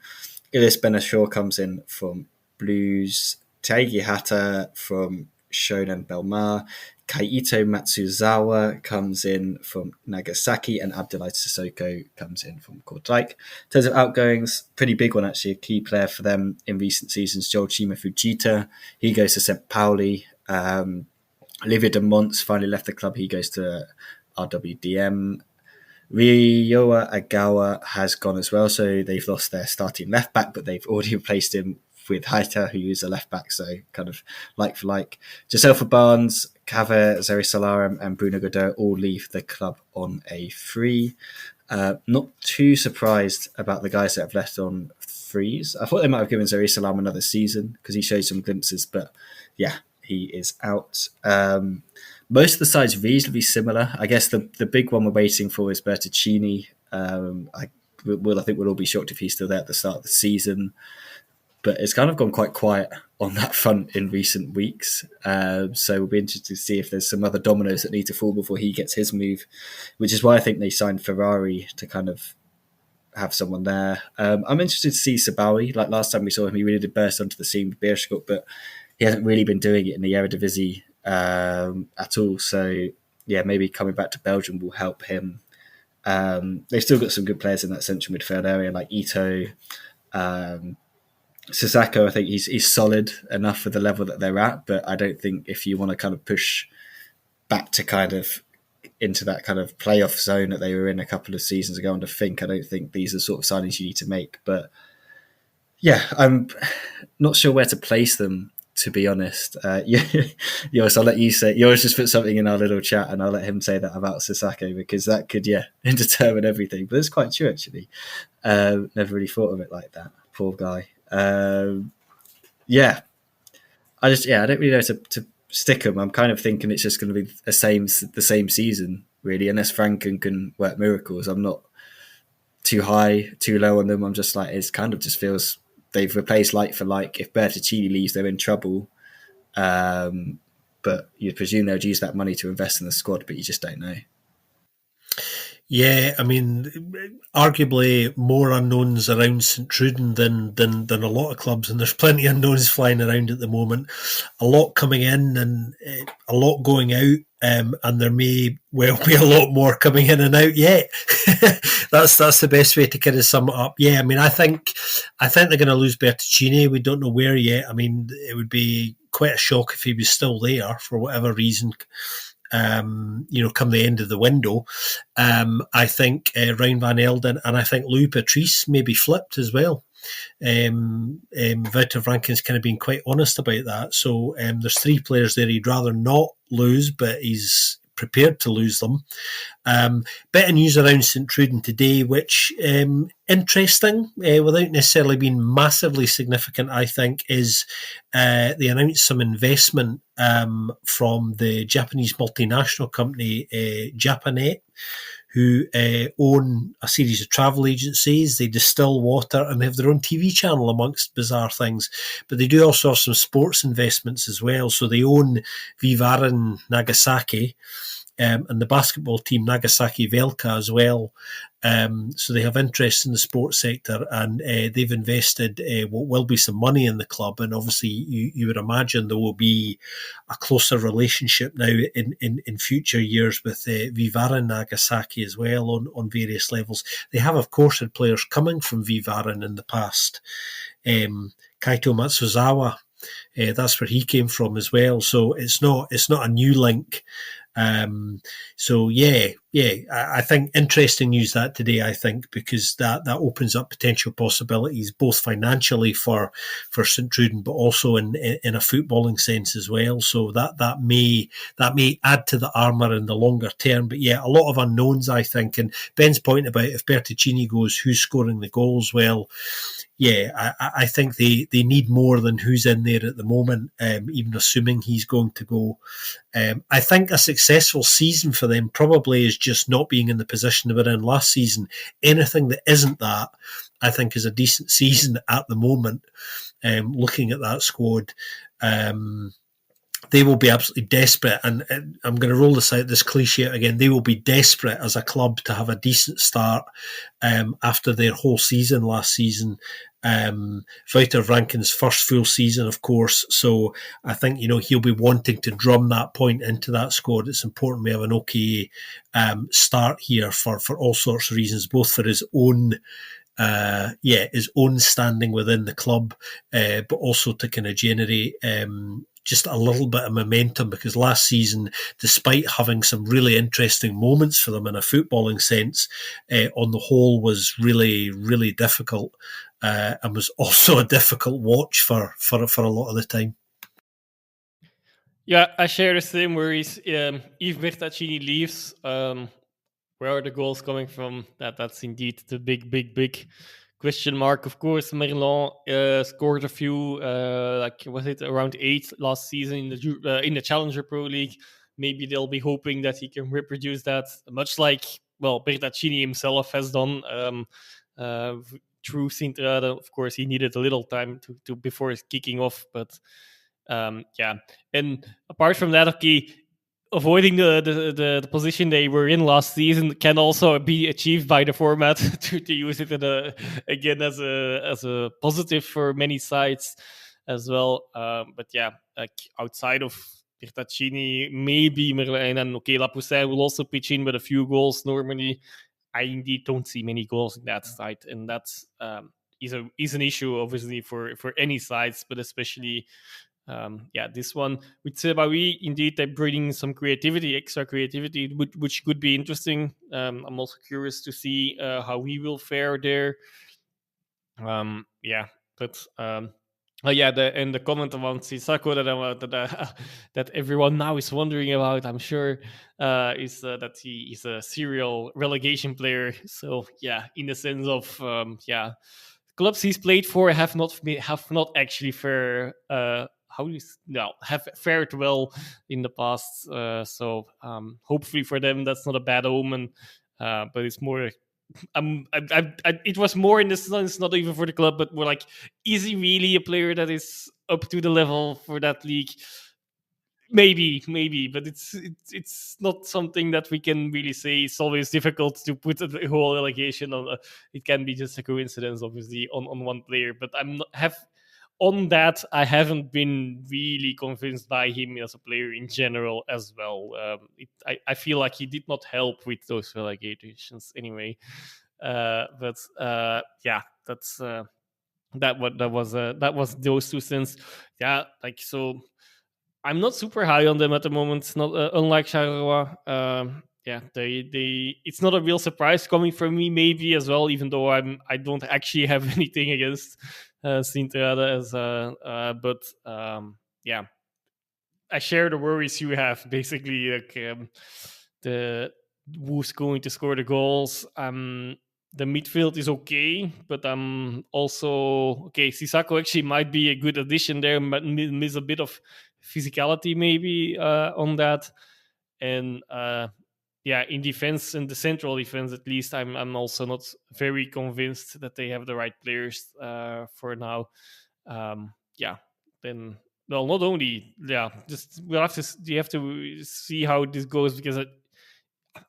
Ilyas Benashaw comes in from Blues. Taigi Hatta from Shonan Belmar. Kaito Matsuzawa comes in from Nagasaki, and Abdoulaye Sissoko comes in from Kortrijk. In terms of outgoings, pretty big one actually, a key player for them in recent seasons, Joel Chima Fujita. He goes to St. Pauli. Olivier de Mons finally left the club. He goes to RWDM. Ryoa Agawa has gone as well, so they've lost their starting left back, but they've already replaced him with Haita, who is a left back, so kind of like for like. Joselfa Barnes, Kaveh Zerisalaram, and Bruno Godot all leave the club on a free. Not too surprised about the guys that have left on frees. I thought they might have given Zerisalaram another season because he showed some glimpses, but yeah, he is out. Most of the sides reasonably similar. I guess the big one we're waiting for is Bertuccini. I think we'll all be shocked if he's still there at the start of the season. But it's kind of gone quite quiet on that front in recent weeks. So we'll be interested to see if there's some other dominoes that need to fall before he gets his move, which is why I think they signed Ferrari to kind of have someone there. I'm interested to see Sabawi. Like last time we saw him, he really did burst onto the scene with Beerschot, but he hasn't really been doing it in the Eredivisie at all. So yeah, maybe coming back to Belgium will help him. They've still got some good players in that central midfield area, like Ito. Sissoko, I think he's solid enough for the level that they're at, but I don't think if you want to kind of push back to kind of into that kind of playoff zone that they were in a couple of seasons ago under Fink, I don't think these are sort of signings you need to make. But yeah, I'm not sure where to place them, to be honest. Yours, I'll let you say. Yours just put something in our little chat, and I'll let him say that about Sissoko, because that could, determine everything. But it's quite true, actually. Never really thought of it like that. Poor guy. I don't really know to stick them. I'm kind of thinking it's just going to be the same season, really, unless Franken can work miracles. I'm not too high, too low on them. I'm just like, it's kind of just feels they've replaced like for like. If Bertuccini leaves, they're in trouble. But you'd presume they'd use that money to invest in the squad, but you just don't know. Yeah, I mean, arguably more unknowns around St. Truden than a lot of clubs, and there's plenty of unknowns flying around at the moment. A lot coming in and a lot going out, and there may well be a lot more coming in and out yet. That's the best way to kind of sum it up. Yeah, I mean, I think they're going to lose Bertuccini. We don't know where yet. I mean, it would be quite a shock if he was still there for whatever reason. Come the end of the window. I think Ryan van Elden and I think Louis Patrice may be flipped as well. Wouter Franken's kind of been quite honest about that. So there's 3 players there he'd rather not lose, but he's prepared to lose them. Bit of news around St. Truden today, which interesting, without necessarily being massively significant, I think, is they announced some investment from the Japanese multinational company Japanet, who own a series of travel agencies. They distill water and they have their own TV channel, amongst bizarre things. But they do also have some sports investments as well. So they own Vivaren Nagasaki, and the basketball team Nagasaki Velka as well. So they have interest in the sports sector, and they've invested what will be some money in the club. And obviously, you would imagine there will be a closer relationship now in future years with Vivaren Nagasaki as well on various levels. They have, of course, had players coming from Vivaren in the past. Kaito Matsuzawa, that's where he came from as well. So it's not a new link. So I think interesting news that today, I think, because that opens up potential possibilities both financially for St Truden, but also in a footballing sense as well. So that may add to the armour in the longer term. But yeah, a lot of unknowns, I think. And Ben's point about if Bertuccini goes, who's scoring the goals? Well, yeah, I think they need more than who's in there at the moment, even assuming he's going to go. I think a successful season for them probably is just not being in the position they were in last season. Anything that isn't that, I think, is a decent season at the moment. Looking at that squad, they will be absolutely desperate, and I'm going to roll this cliche out again. They will be desperate as a club to have a decent start after their whole season last season. Wouter Rankin's first full season, of course. So I think, he'll be wanting to drum that point into that squad. It's important we have an okay start here for all sorts of reasons, both for his own standing within the club, but also to kind of generate just a little bit of momentum, because last season, despite having some really interesting moments for them in a footballing sense, on the whole was really, really difficult, and was also a difficult watch for a lot of the time. Yeah, I share the same worries. If Bertaccini leaves, where are the goals coming from? That's indeed the big question mark. Of course, Merlin scored a few, was it around 8 last season in the Challenger Pro League? Maybe they'll be hoping that he can reproduce that, much like Bertaccini himself has done through Sint-Truiden. Of course, he needed a little time to before kicking off, but and apart from that, okay, avoiding the position they were in last season can also be achieved by the format to use it again as a positive for many sides as well. But yeah, like outside of Bertaccini, maybe Merlin and Lapoussin will also pitch in with a few goals normally. I indeed don't see many goals in that side, and that's is an issue obviously for any sides, but especially. This one with Sebawi, indeed, they're bringing some extra creativity, which could be interesting. I'm also curious to see how we will fare there. And the comment about Sisako that everyone now is wondering about, I'm sure, is that he is a serial relegation player. So yeah, in the sense of clubs he's played for have not actually have fared well in the past. So hopefully for them that's not a bad omen, but it's more. It was more in the sense, not even for the club, but more like, is he really a player that is up to the level for that league? Maybe, but it's not something that we can really say. It's always difficult to put the whole allegation on. It can be just a coincidence, obviously, on one player. But I haven't been really convinced by him as a player in general as well. I feel like he did not help with those relegations anyway. That's that was those two cents. Yeah, like so. I'm not super high on them at the moment. Not unlike Charleroi. It's not a real surprise coming from me, maybe as well. Even though I don't actually have anything against Sint-Truiden I share the worries you have. Basically, like the who's going to score the goals. The midfield is okay, but also Sisako actually might be a good addition there, but miss a bit of physicality maybe on that. And in defense and the central defense, at least, I'm also not very convinced that they have the right players for now. Then well, not only just you have to see how this goes, because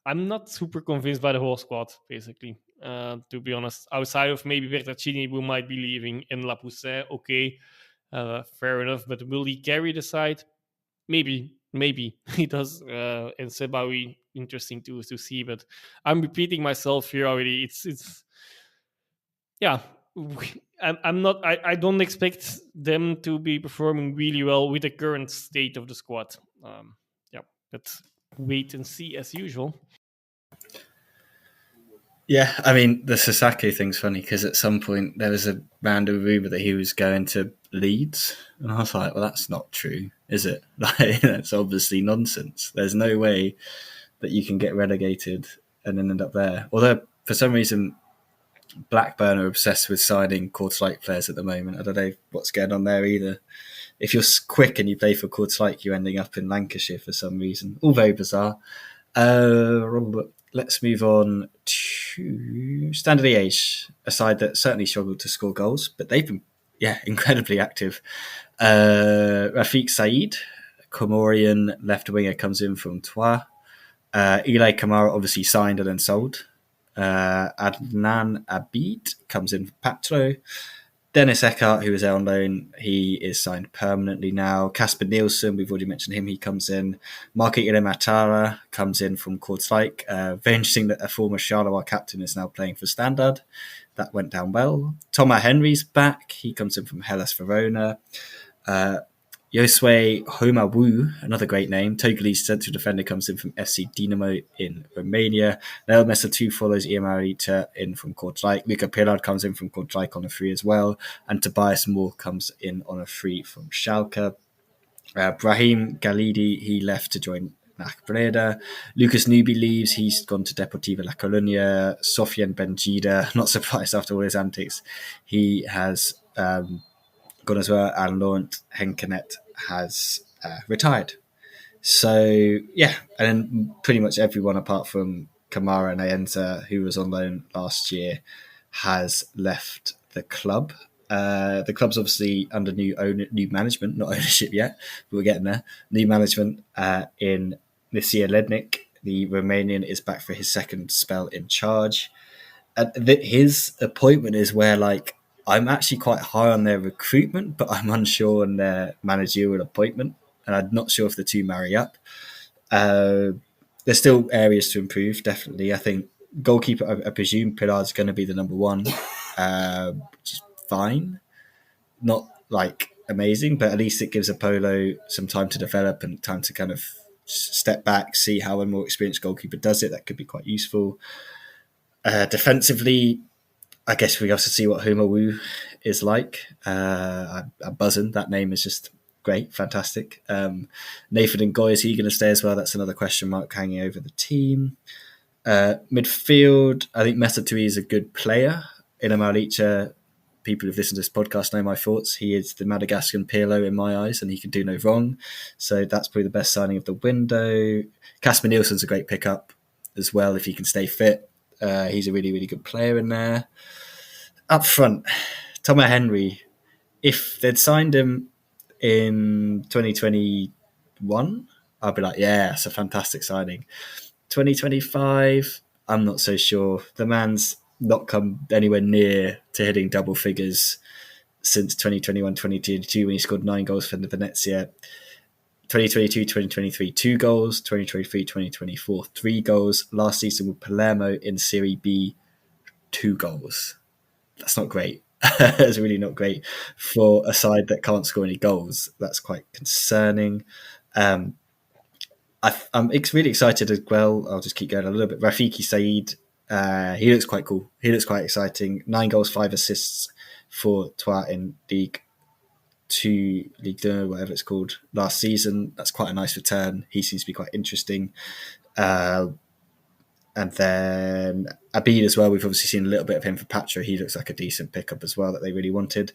I'm not super convinced by the whole squad, basically. To be honest, outside of maybe Bertaccini, who might be leaving, and Lapoussin, okay, fair enough. But will he carry the side? Maybe he does. And Sebawi, interesting to see. But I'm repeating myself here already. It's yeah. I'm not. I don't expect them to be performing really well with the current state of the squad. But wait and see as usual. Yeah, I mean, the Sasaki thing's funny because at some point there was a random rumor that he was going to Leeds, and I was like, well, that's not true, is it? Like, that's obviously nonsense. There's no way that you can get relegated and then end up there. Although, for some reason, Blackburn are obsessed with signing Kortrijk players at the moment. I don't know what's going on there either. If you're quick and you play for Kortrijk, you're ending up in Lancashire for some reason. All very bizarre. Let's move on to Standard Liège, a side that certainly struggled to score goals, but they've been, incredibly active. Rafik Said, Comorian left winger, comes in from Troyes. Ilay Kamara obviously signed and then sold. Adnan Abid comes in from Patro. Dennis Eckhart, who was there on loan, he is signed permanently now. Kasper Nielsen, we've already mentioned him, he comes in. Marco Ilimatara comes in from Kortrijk. Very interesting that a former Charleroi captain is now playing for Standard. That went down well. Thomas Henry's back. He comes in from Hellas Verona. Josue Homawu, another great name. Togolese central defender, comes in from FC Dinamo in Romania. Leo Mesatu follows Iamarita in from Kortrijk. Luca Pillard comes in from Kortrijk on a free as well. And Tobias Moore comes in on a free from Schalke. Brahim Galidi, he left to join NAC Breda. Lucas Nubi leaves. He's gone to Deportivo La Coruña. Sofian Benjida, not surprised after all his antics. He has gone as well, and Laurent Henkenet has retired. So, and then pretty much everyone apart from Kamara and Ayenza, who was on loan last year, has left the club. The club's obviously under new management, not ownership yet, but we're getting there. New management in Nisir Lednik. The Romanian is back for his second spell in charge. And his appointment is where, I'm actually quite high on their recruitment, but I'm unsure on their managerial appointment, and I'm not sure if the two marry up. There's still areas to improve, definitely. I think goalkeeper, I presume Pillard's going to be the number one, which is fine. Not amazing, but at least it gives Apollo some time to develop and time to kind of step back, see how a more experienced goalkeeper does it. That could be quite useful. Defensively, I guess we have to see what Homawu is like. I'm buzzing. That name is just great, fantastic. Nathan Ngoy, is he going to stay as well? That's another question mark hanging over the team. Midfield, I think Mesatui is a good player. Ilham Alicha, people who've listened to this podcast know my thoughts. He is the Madagascan Pirlo in my eyes, and he can do no wrong. So that's probably the best signing of the window. Kasper Nielsen's a great pickup as well if he can stay fit. He's a really, really good player in there. Up front, Thomas Henry, if they'd signed him in 2021, I'd be like, yeah, it's a fantastic signing. 2025, I'm not so sure. The man's not come anywhere near to hitting double figures since 2021-2022 when he scored 9 goals for Venezia. 2022-2023, 2 goals. 2023-2024, 3 goals. Last season with Palermo in Serie B, 2 goals. That's not great. It's really not great for a side that can't score any goals. That's quite concerning. I'm really excited as well. I'll just keep going a little bit. Rafiki Said, he looks quite cool. He looks quite exciting. 9 goals, 5 assists for Troyes in League 2, Ligue 2, whatever it's called, last season. That's quite a nice return. He seems to be quite interesting. And then Abid as well. We've obviously seen a little bit of him for Patra. He looks like a decent pickup as well that they really wanted.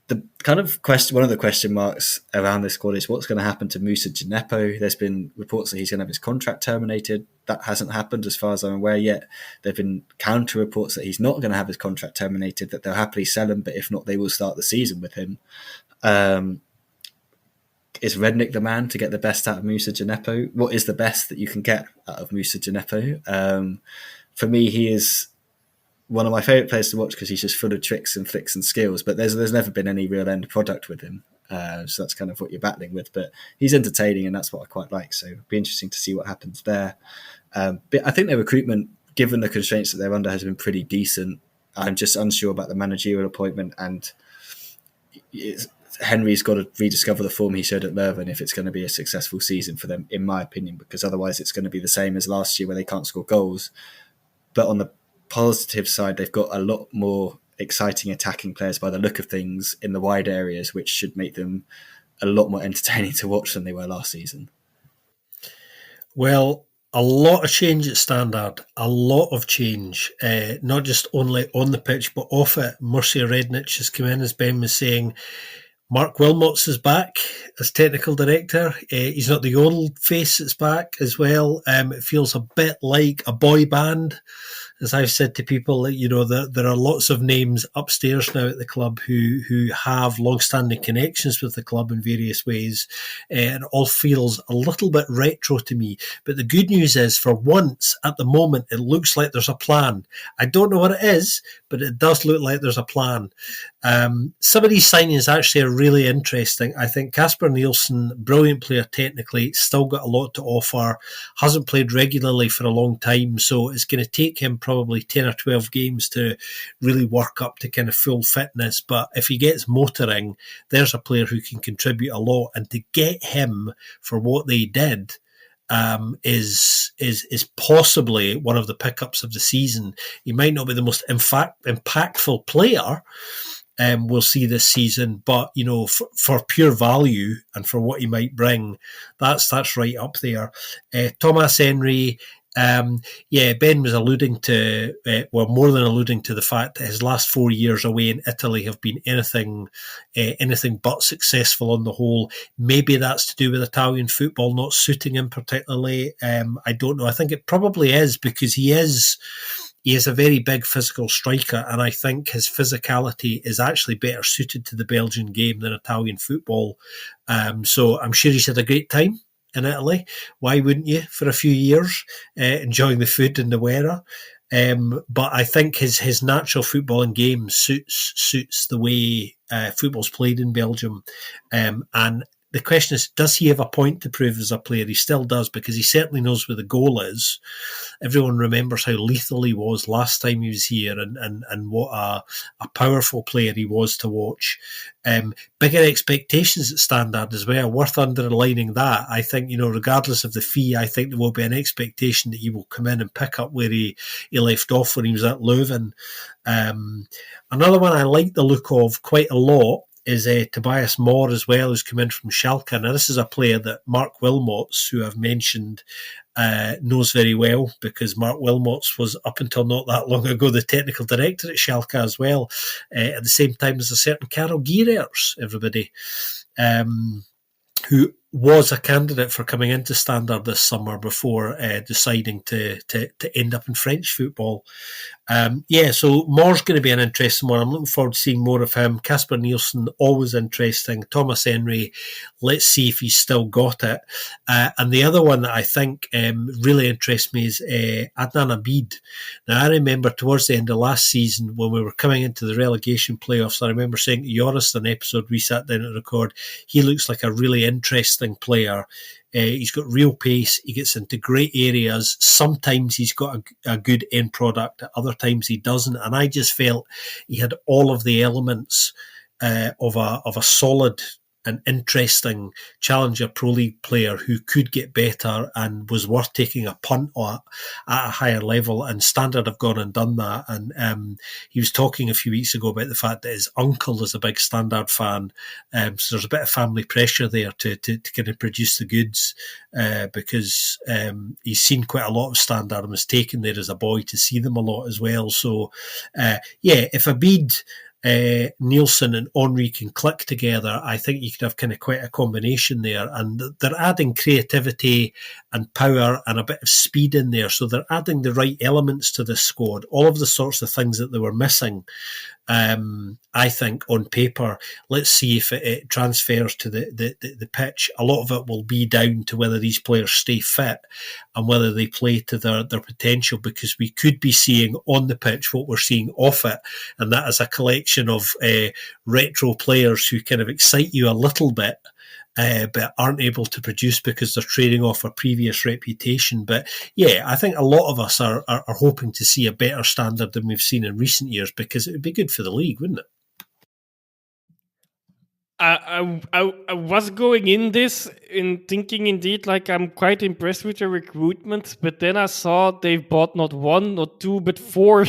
The kind of one of the question marks around this squad is what's going to happen to Moussa Djenepo. There's been reports that he's going to have his contract terminated. That hasn't happened as far as I'm aware yet. There have been counter reports that he's not going to have his contract terminated, that they'll happily sell him, but if not, they will start the season with him. Is Redknapp the man to get the best out of Moussa Djenepo? What is the best that you can get out of Moussa Djenepo? For me, he is one of my favourite players to watch because he's just full of tricks and flicks and skills, but there's never been any real end product with him. So that's kind of what you're battling with. But he's entertaining, and that's what I quite like. So it'll be interesting to see what happens there. But I think their recruitment, given the constraints that they're under, has been pretty decent. I'm just unsure about the managerial appointment, and Henry's got to rediscover the form he showed at Leuven if it's going to be a successful season for them, in my opinion, because otherwise it's going to be the same as last year where they can't score goals. But on the positive side, they've got a lot more exciting attacking players by the look of things in the wide areas, which should make them a lot more entertaining to watch than they were last season. Well, a lot of change at Standard, a lot of change, not just only on the pitch, but off it. Mircea Redknapp has come in, as Ben was saying. Mark Wilmots is back as technical director. He's not the only face that's back as well. It feels a bit like a boy band. As I've said to people, there are lots of names upstairs now at the club who have long-standing connections with the club in various ways, and it all feels a little bit retro to me. But the good news is, for once, at the moment, it looks like there's a plan. I don't know what it is, but it does look like there's a plan. Some of these signings actually are really interesting. I think Kasper Nielsen, brilliant player technically, still got a lot to offer, hasn't played regularly for a long time, so it's going to take him probably 10 or 12 games to really work up to kind of full fitness. But if he gets motoring, there's a player who can contribute a lot, and to get him for what they did is possibly one of the pickups of the season. He might not be the most impactful player we'll see this season, but for pure value and for what he might bring, that's right up there. Thomas Henry. Ben was alluding to, more than alluding to the fact that his last 4 years away in Italy have been anything but successful on the whole. Maybe that's to do with Italian football not suiting him particularly. I don't know. I think it probably is, because he is a very big physical striker, and I think his physicality is actually better suited to the Belgian game than Italian football. So I'm sure he's had a great time in Italy. Why wouldn't you, for a few years, enjoying the food and the weather? But I think his natural footballing game suits the way football's played in Belgium. And the question is, does he have a point to prove as a player? He still does, because he certainly knows where the goal is. Everyone remembers how lethal he was last time he was here, and what a powerful player he was to watch. Bigger expectations at Standard as well, worth underlining that. I think, regardless of the fee, I think there will be an expectation that he will come in and pick up where he left off when he was at Leuven. Another one I like the look of quite a lot is Tobias Moore as well, who's come in from Schalke. Now, this is a player that Mark Wilmots, who I've mentioned, knows very well, because Mark Wilmots was, up until not that long ago, the technical director at Schalke as well, at the same time as a certain Karel Gierers, everybody, who was a candidate for coming into Standard this summer before deciding to end up in French football. So Moore's going to be an interesting one. I'm looking forward to seeing more of him. Kasper Nielsen, always interesting. Thomas Henry, let's see if he's still got it. And the other one that I think really interests me is Adnan Abid. Now, I remember towards the end of last season, when we were coming into the relegation playoffs, I remember saying to Joris, an episode we sat down to record, he looks like a really interesting player. He's got real pace. He gets into great areas. Sometimes he's got a good end product. At other times he doesn't. And I just felt he had all of the elements of a solid and interesting Challenger Pro League player who could get better and was worth taking a punt at a higher level. And Standard have gone and done that. And he was talking a few weeks ago about the fact that his uncle is a big Standard fan. So there's a bit of family pressure there to kind of produce the goods, because he's seen quite a lot of Standard and was taken there as a boy to see them a lot as well. So, if Abid Nielsen and Henry can click together, I think you could have kind of quite a combination there. And they're adding creativity and power and a bit of speed in there. So they're adding the right elements to this squad, all of the sorts of things that they were missing. I think on paper, let's see if it transfers to the pitch. A lot of it will be down to whether these players stay fit and whether they play to their potential, because we could be seeing on the pitch what we're seeing off it, and that is a collection of retro players who kind of excite you a little bit, but aren't able to produce because they're trading off a previous reputation. But yeah, I think a lot of us are hoping to see a better standard than we've seen in recent years, because it would be good for the league, wouldn't it? I was going in this in thinking indeed like I'm quite impressed with the recruitment, but then I saw they've bought not one, not two, but four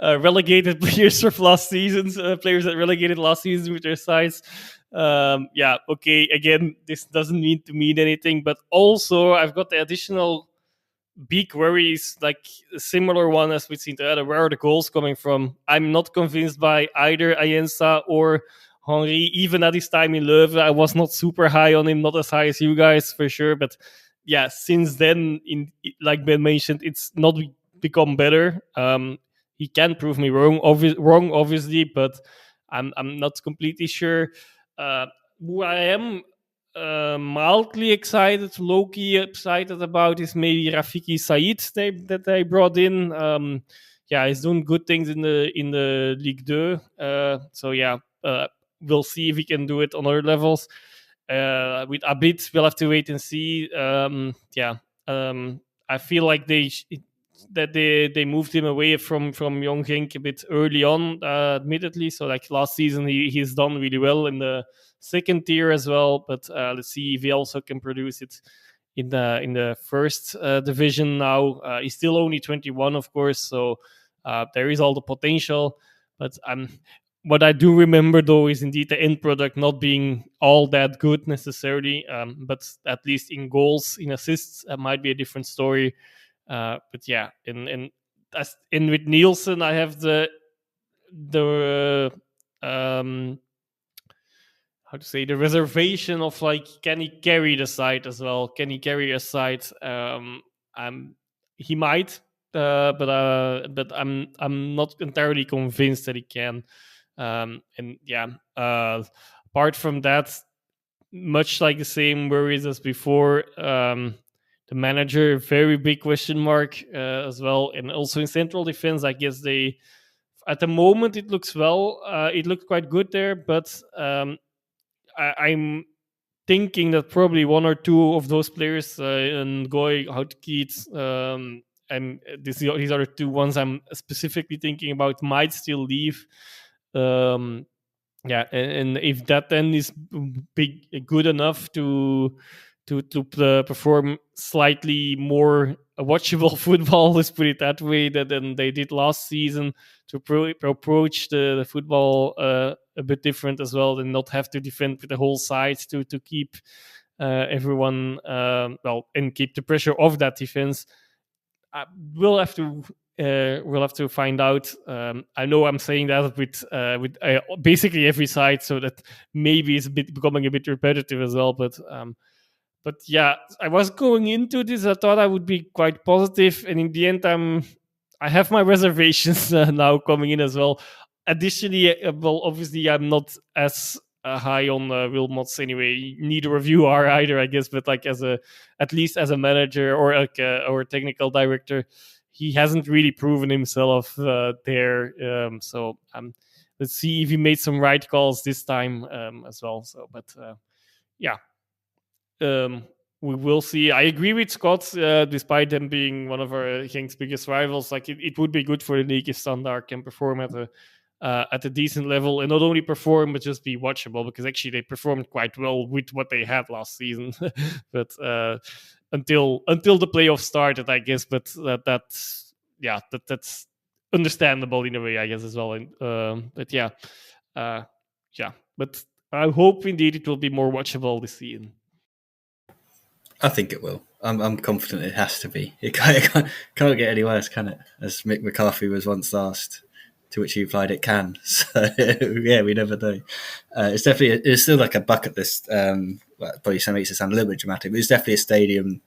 relegated players from last season's players that relegated last season with their sides. Yeah, okay. Again, this doesn't need to mean anything, but also I've got the additional big worries, like a similar one as we've seen together. Where are the goals coming from? I'm not convinced by either Ayensa or Henry. Even at his time in Leuven, I was not super high on him, not as high as you guys for sure. But yeah, since then, like Ben mentioned, it's not become better. He can prove me wrong, obviously, but I'm not completely sure. Who I am mildly excited, low-key excited about is maybe Rafiki Said that they brought in. Yeah, he's doing good things in the Ligue 2. So yeah, we'll see if he can do it on other levels. With Abid, we'll have to wait and see. I feel like they moved him away from Young Genk a bit early on, admittedly. So like last season, he's done really well in the second tier as well. But let's see if he also can produce it in the first division now. He's still only 21, of course, so there is all the potential. But what I do remember, though, is indeed the end product not being all that good necessarily. But at least in goals, in assists, might be a different story. But yeah, and with Nielsen, I have the how to say, the reservation of like, can he carry the side as well? Can he carry a side? He might, but I'm not entirely convinced that he can. And yeah, apart from that, much like the same worries as before. The manager, very big question mark as well, and also in central defense, I guess they, at the moment, it looks well. It looked quite good there, but I'm thinking that probably one or two of those players, and Goy, Houtkiet, and these are the two ones I'm specifically thinking about, might still leave. Yeah, and if that then is good enough to perform slightly more watchable football, let's put it that way, than they did last season, to approach the football a bit different as well, and not have to defend with the whole side to keep everyone and keep the pressure off that defense. We'll have to find out. I know I'm saying that with basically every side, so that maybe it's becoming a bit repetitive as well. But yeah, I was going into this. I thought I would be quite positive, and in the end, I have my reservations now coming in as well. Additionally, well, obviously, I'm not as high on Wilmots anyway. Neither of you are either, I guess. But like at least as a manager or like or a technical director, he hasn't really proven himself there. So let's see if he made some right calls this time as well. So, but yeah. We will see. I agree with Scott, despite them being one of our Genk's biggest rivals. Like it would be good for the league if Standard can perform at a decent level, and not only perform but just be watchable. Because actually they performed quite well with what they had last season, but until the playoffs started, I guess. But that's understandable in a way, I guess, as well. And but yeah. But I hope indeed it will be more watchable this season. I think it will. I'm confident it has to be. It can't get any worse, can it? As Mick McCarthy was once asked. To which he replied, "It can." So yeah, we never know. It's still like a bucket list. Probably some makes it sound a little bit dramatic, but it's definitely a stadium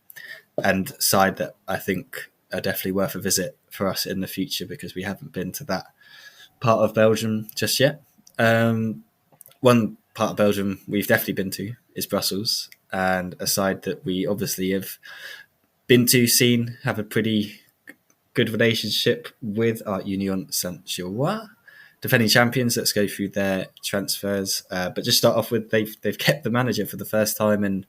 and side that I think are definitely worth a visit for us in the future, because we haven't been to that part of Belgium just yet. One part of Belgium we've definitely been to is Brussels, and a side that we obviously have been to, seen, have a pretty good relationship with, our Union Saint-Gilloise, defending champions. Let's go through their transfers, but just start off with they've kept the manager for the first time in,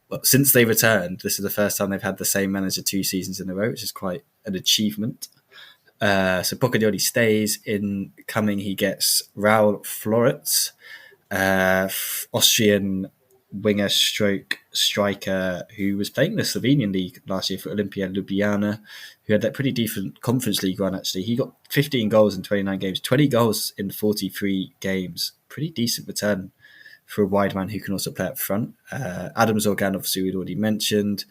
well, since they returned. This is the first time they've had the same manager 2 seasons in a row, which is quite an achievement. So Pocagnoli stays. In coming, he gets Raul Florets, Austrian winger stroke striker who was playing the Slovenian league last year for Olimpia Ljubljana, who had that pretty decent Conference League run. Actually, he got 15 goals in 29 games, 20 goals in 43 games. Pretty decent return for a wide man who can also play up front. Adam Zorgan, obviously, we'd already mentioned.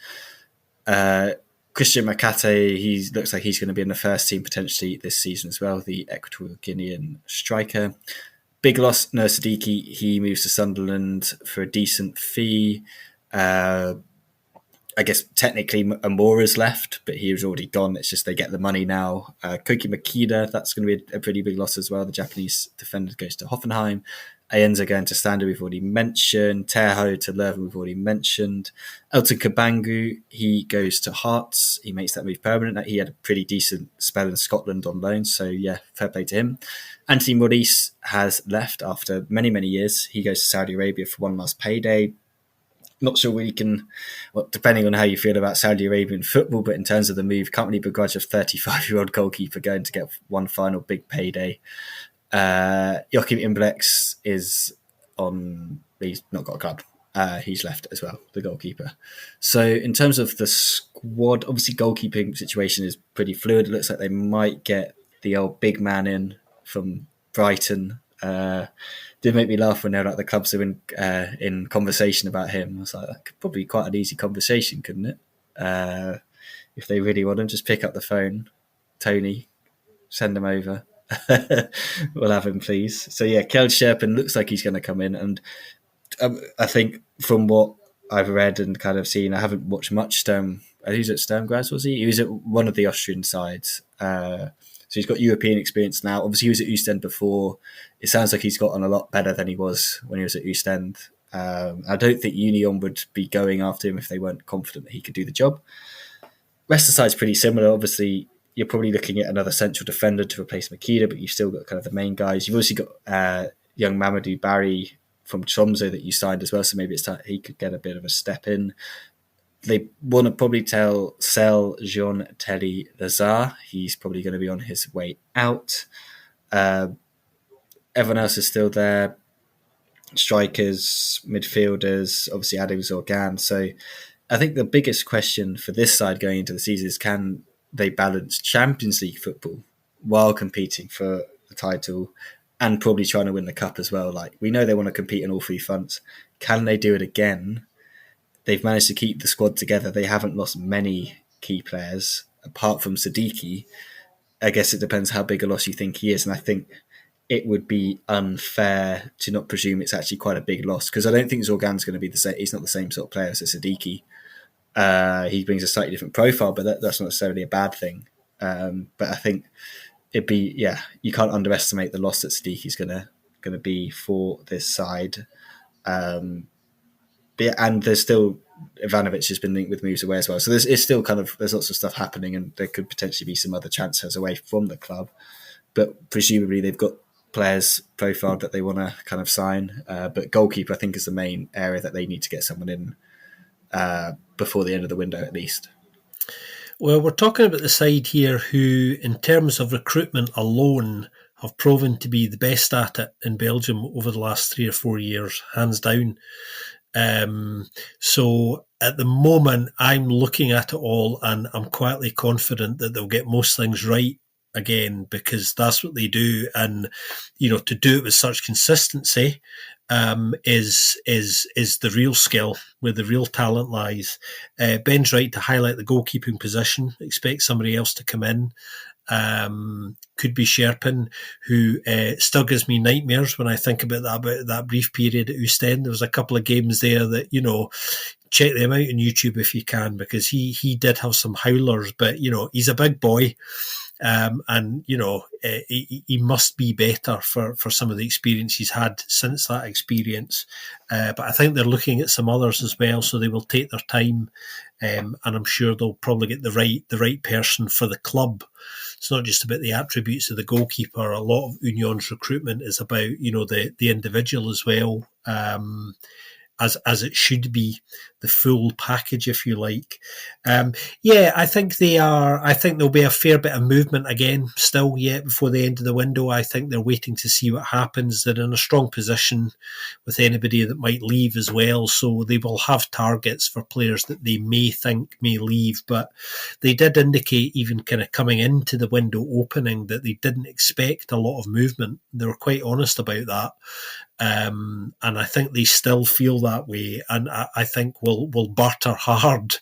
Christian Makate, he looks like he's going to be in the first team potentially this season as well, the Equatorial Guinean striker. Big loss, Nur Siddiqui. He moves to Sunderland for a decent fee. I guess technically Amora's left, but he was already gone. It's just they get the money now. Koki Makida, that's going to be a pretty big loss as well. The Japanese defender goes to Hoffenheim. Ayenza going to Standard, we've already mentioned. Terho to Leuven, we've already mentioned. Elton Kabangu, he goes to Hearts. He makes that move permanent. He had a pretty decent spell in Scotland on loan, so yeah, fair play to him. Anthony Maurice has left after many, many years. He goes to Saudi Arabia for one last payday. Not sure we can, well, depending on how you feel about Saudi Arabian football, but in terms of the move, can't really begrudge a 35-year-old goalkeeper going to get one final big payday. Joachim Imblex is on, he's not got a club. He's left as well, the goalkeeper. So in terms of the squad, obviously goalkeeping situation is pretty fluid. It looks like they might get the old big man in from Brighton. Did make me laugh when they're like the clubs are in conversation about him. I was like, that could probably be quite an easy conversation, couldn't it? If they really want him, just pick up the phone, Tony, send him over. We'll have him, please. So yeah, Kjeld Scherpen looks like he's going to come in, and I think from what I've read and kind of seen, I haven't watched much Sturm. Who's at Sturm Graz, was he? He was at one of the Austrian sides. So he's got European experience now. Obviously, he was at Ostend before. It sounds like he's gotten a lot better than he was when he was at Ostend. I don't think Union would be going after him if they weren't confident that he could do the job. Rest of the side's pretty similar. Obviously, you're probably looking at another central defender to replace Makita, but you've still got kind of the main guys. You've also got young Mamadou Barry from Tromsø that you signed as well, so maybe it's time he could get a bit of a step in. They want to probably sell Jean Telly Lazare. He's probably going to be on his way out. Everyone else is still there. Strikers, midfielders, obviously Adam Zorgan. So I think the biggest question for this side going into the season is, can they balance Champions League football while competing for the title and probably trying to win the cup as well? Like, we know they want to compete on all 3 fronts. Can they do it again? They've managed to keep the squad together. They haven't lost many key players apart from Siddiqui. I guess it depends how big a loss you think he is. And I think it would be unfair to not presume it's actually quite a big loss, because I don't think Zorgan's going to be the same. He's not the same sort of player as Siddiqui. He brings a slightly different profile, but that's not necessarily a bad thing. But I think it'd be, you can't underestimate the loss that Siddiqui's going to be for this side. And there's still, Ivanovic has been linked with moves away as well. So there's lots of stuff happening, and there could potentially be some other transfers away from the club. But presumably they've got players profiled that they want to kind of sign. But goalkeeper, I think, is the main area that they need to get someone in before the end of the window at least. Well, we're talking about the side here who, in terms of recruitment alone, have proven to be the best at it in Belgium over the last 3 or 4 years, hands down. So at the moment, I'm looking at it all and I'm quietly confident that they'll get most things right again, because that's what they do. And, to do it with such consistency is the real skill, where the real talent lies. Ben's right to highlight the goalkeeping position. Expect somebody else to come in could be Sherpin, who still gives me nightmares when I think about that brief period at Ostend. There was a couple of games there that, check them out on YouTube if you can, because he did have some howlers, but, he's a big boy. And he must be better for some of the experience he's had since that experience. But I think they're looking at some others as well, so they will take their time, and I'm sure they'll probably get the right person for the club. It's not just about the attributes of the goalkeeper. A lot of Union's recruitment is about the individual as well. As it should be, the full package, if you like. I think they are. I think there'll be a fair bit of movement again still yet before the end of the window. I think they're waiting to see what happens. They're in a strong position with anybody that might leave as well, so they will have targets for players that they may think may leave. But they did indicate, even kind of coming into the window opening, that they didn't expect a lot of movement. They were quite honest about that. And I think they still feel that way, and I think will barter hard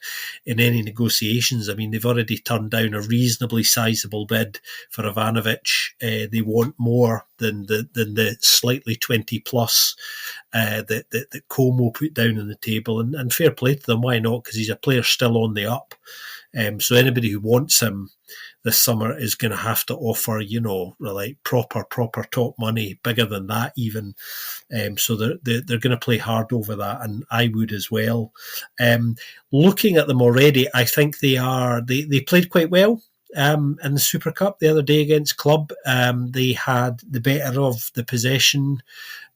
in any negotiations. I mean, they've already turned down a reasonably sizable bid for Ivanovic. They want more than the slightly 20 plus that Como put down on the table, and fair play to them. Why not? Because he's a player still on the up. So anybody who wants him this summer is going to have to offer, like proper top money, bigger than that even. So they're going to play hard over that, and I would as well. Looking at them already, I think they played quite well in the Super Cup the other day against Club. They had the better of the possession.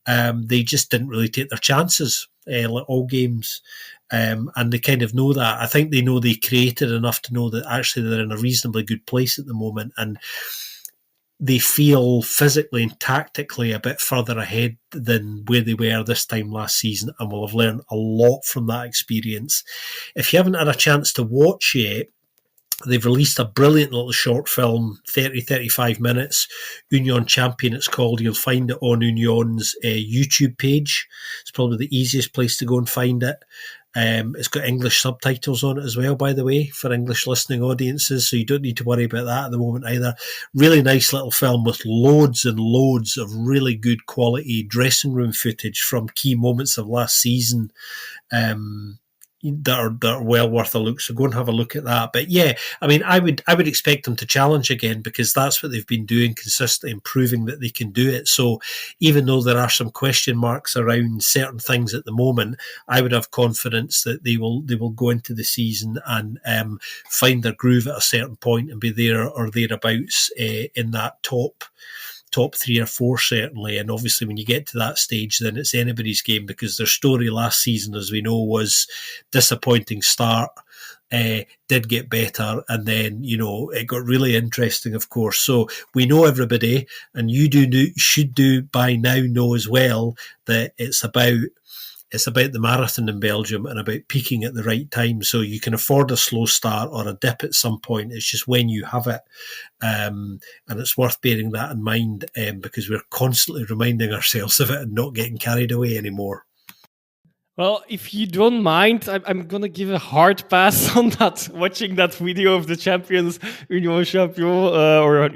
They just didn't really take their chances, like all games. And they kind of know that. I think they know they created enough to know that actually they're in a reasonably good place at the moment, and they feel physically and tactically a bit further ahead than where they were this time last season, and will have learned a lot from that experience. If you haven't had a chance to watch yet, they've released a brilliant little short film, 35 minutes, Union Champion it's called. You'll find it on Union's YouTube page. It's probably the easiest place to go and find it. It's got English subtitles on it as well, by the way, for English listening audiences, so you don't need to worry about that at the moment either. Really nice little film with loads and loads of really good quality dressing room footage from key moments of last season. That are well worth a look. So go and have a look at that. But yeah, I mean, I would expect them to challenge again, because that's what they've been doing consistently, and proving that they can do it. So even though there are some question marks around certain things at the moment, I would have confidence that they will go into the season and find their groove at a certain point and be there or thereabouts in that top 3 or 4 certainly. And obviously when you get to that stage, then it's anybody's game, because their story last season, as we know, was disappointing start, did get better, and then it got really interesting, of course. So we know everybody, and you should by now know as well, that it's about the marathon in Belgium and about peaking at the right time. So you can afford a slow start or a dip at some point. It's just when you have it. And it's worth bearing that in mind, because we're constantly reminding ourselves of it and not getting carried away anymore. Well, if you don't mind, I'm going to give a hard pass on that, watching that video of the champions, Union Champion, or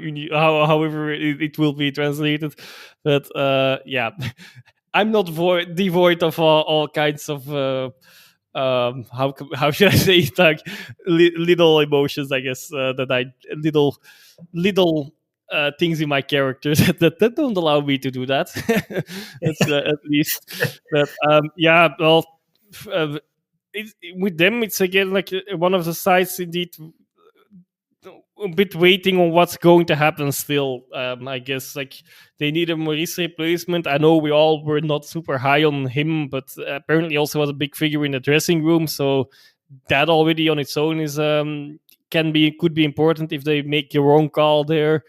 however it will be translated. But I'm not devoid of all kinds of how should I say it, like little emotions, I guess, little things in my characters that don't allow me to do that. That's at least. But with them, it's again like one of the sides indeed. A bit waiting on what's going to happen still. I guess like they need a Maurice replacement. I know we all were not super high on him, but apparently also was a big figure in the dressing room. So that already on its own is could be important if they make the wrong call there.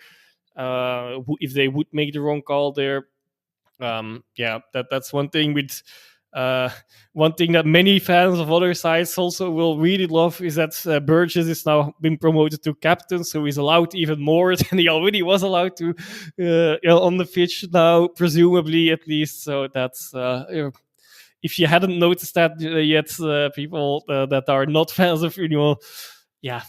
If they would make the wrong call there, that's one thing with. One thing that many fans of other sides also will really love is that Burgess is now been promoted to captain, so he's allowed even more than he already was allowed to on the pitch now, presumably at least. So that's if you hadn't noticed that yet, people that are not fans of Union, yeah,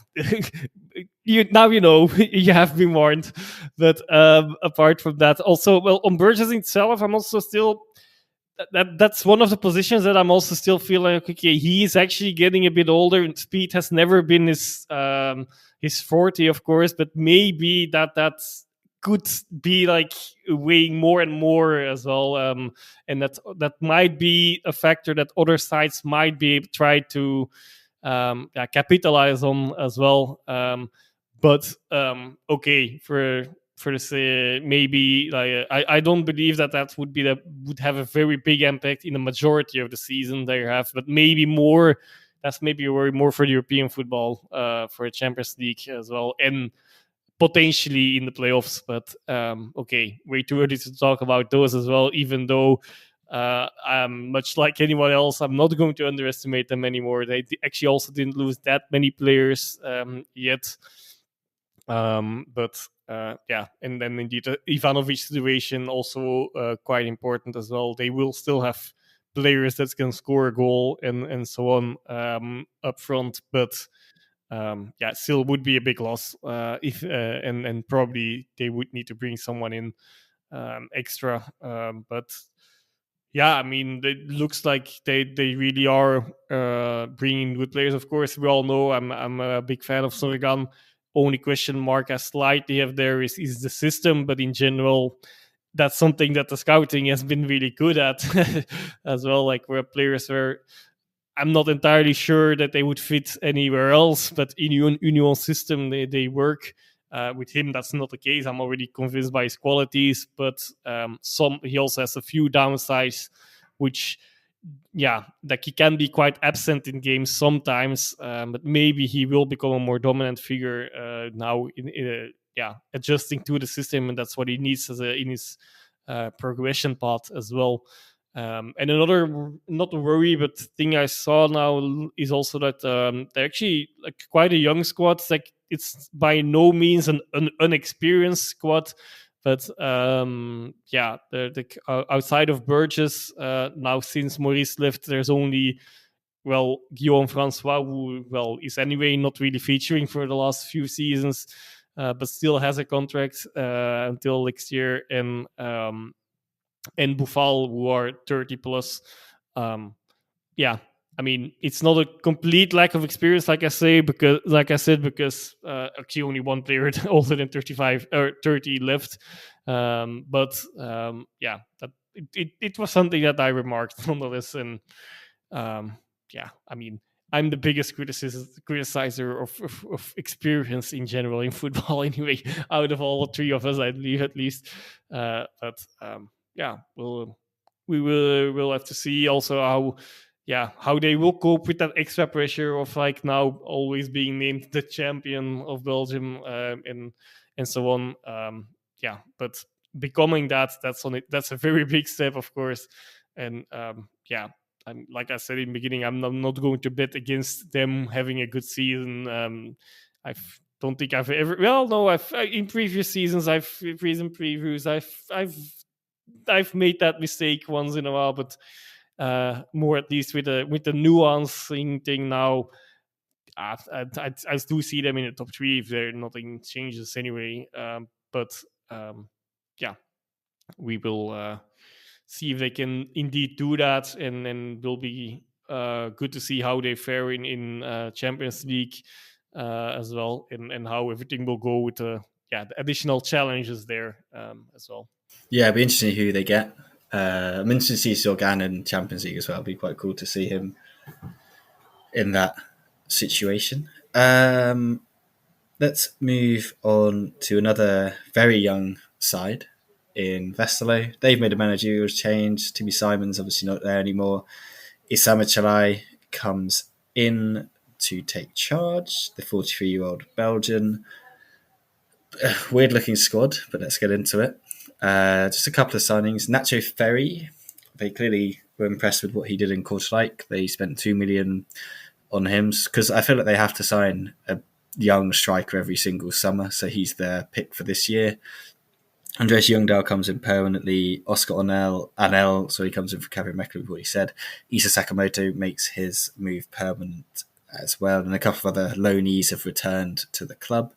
now you know you have been warned. But apart from that, also, well, on Burgess itself, I'm also still that's one of the positions that I'm also still feeling like, okay, he's actually getting a bit older, and speed has never been his forte, of course, but maybe that could be like weighing more and more as well, and that might be a factor that other sides might be try to capitalize on as well. But okay, for this, maybe like I don't believe that would have a very big impact in the majority of the season they have, but maybe more. That's maybe a worry more for the European football, for a Champions League as well, and potentially in the playoffs. But okay, way too early to talk about those as well. Even though I'm much like anyone else, I'm not going to underestimate them anymore. They actually also didn't lose that many players yet. But yeah, and then indeed Ivanovic situation also quite important as well. They will still have players that can score a goal and so on up front, but yeah, still would be a big loss if and probably they would need to bring someone in extra. But yeah, I mean, it looks like they really are bringing good players. Of course, we all know I'm a big fan of Sorgan. Only question mark I slightly have there is the system, but in general, that's something that the scouting has been really good at as well. Like where players were, I'm not entirely sure that they would fit anywhere else, but in Union system they work. With him, that's not the case. I'm already convinced by his qualities, but he also has a few downsides, which yeah, like he can be quite absent in games sometimes, but maybe he will become a more dominant figure now in adjusting to the system, and that's what he needs in his progression path as well. And another, not a worry, but thing I saw now is also that they're actually like quite a young squad. It's by no means an unexperienced squad, but yeah, outside of Burgess, now since Maurice left, there's only Guillaume Francois, who is anyway not really featuring for the last few seasons, but still has a contract until next year, and Boufal, who are 30 plus. Yeah, I mean, it's not a complete lack of experience, like I said, because actually only one player older than 35 or 30 left. Yeah, that it was something that I remarked nonetheless, and yeah, I mean, I'm the biggest criticizer of experience in general in football, anyway, out of all three of us, I believe, at least. Yeah, we'll have to see also how they will cope with that extra pressure of like now always being named the champion of Belgium, and so on. Yeah, but becoming that's a very big step, of course, and yeah. Like I said in the beginning, I'm not going to bet against them having a good season. I don't think I've ever. Well, no, in previous seasons, recent previews, I've made that mistake once in a while, but more at least with the nuancing thing now. I do see them in the top three if there nothing changes anyway. But yeah, we will see if they can indeed do that, and will be good to see how they fare in Champions League as well, and how everything will go with the additional challenges there as well. Yeah, it'd be interesting who they get. I'm interested to see Sorgan in Champions League as well. It'd be quite cool to see him in that situation. Let's move on to another very young side in Westerlo. They've made a managerial change. Timmy Simon's obviously not there anymore. Isama Chalai comes in to take charge, the 43-year-old Belgian. Weird looking squad, but let's get into it. Just a couple of signings. Nacho Ferry, they clearly were impressed with what he did in Kortrijk. They spent 2 million on him because I feel like they have to sign a young striker every single summer, so he's their pick for this year. Andres Youngdahl comes in permanently. Oscar Anel, so he comes in for Kevin Meckler, what he said. Isa Sakamoto makes his move permanent as well, and a couple of other loanees have returned to the club.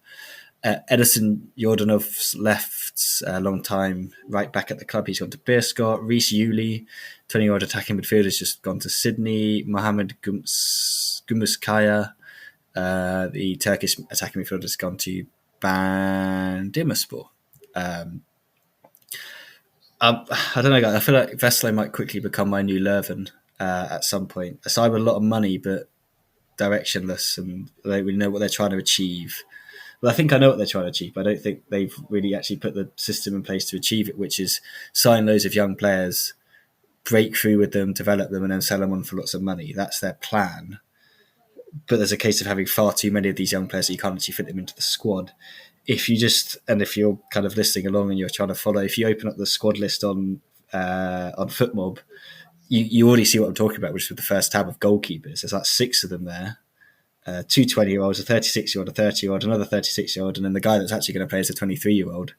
Edison Yordanov's left a long time right back at the club. He's gone to Beerschot. Reece Yuli, 20-year-old attacking midfielder, has just gone to Sydney. Mohamed Gumuskaya, the Turkish attacking midfielder, has gone to Bandırmaspor. I don't know, guys. I feel like Vesely might quickly become my new Leuven at some point. A side with a lot of money, but directionless, and they don't really know what they're trying to achieve. Well, I think I know what they're trying to achieve, but I don't think they've really actually put the system in place to achieve it, which is sign loads of young players, break through with them, develop them, and then sell them on for lots of money. That's their plan. But there's a case of having far too many of these young players that you can't actually fit them into the squad. If you're kind of listening along and you're trying to follow, if you open up the squad list on FootMob, you already see what I'm talking about, which is with the first tab of goalkeepers. There's like 6 of them there. 2 20-year-olds, a 36-year-old, a 30-year-old, another 36-year-old, and then the guy that's actually going to play is a 23-year-old.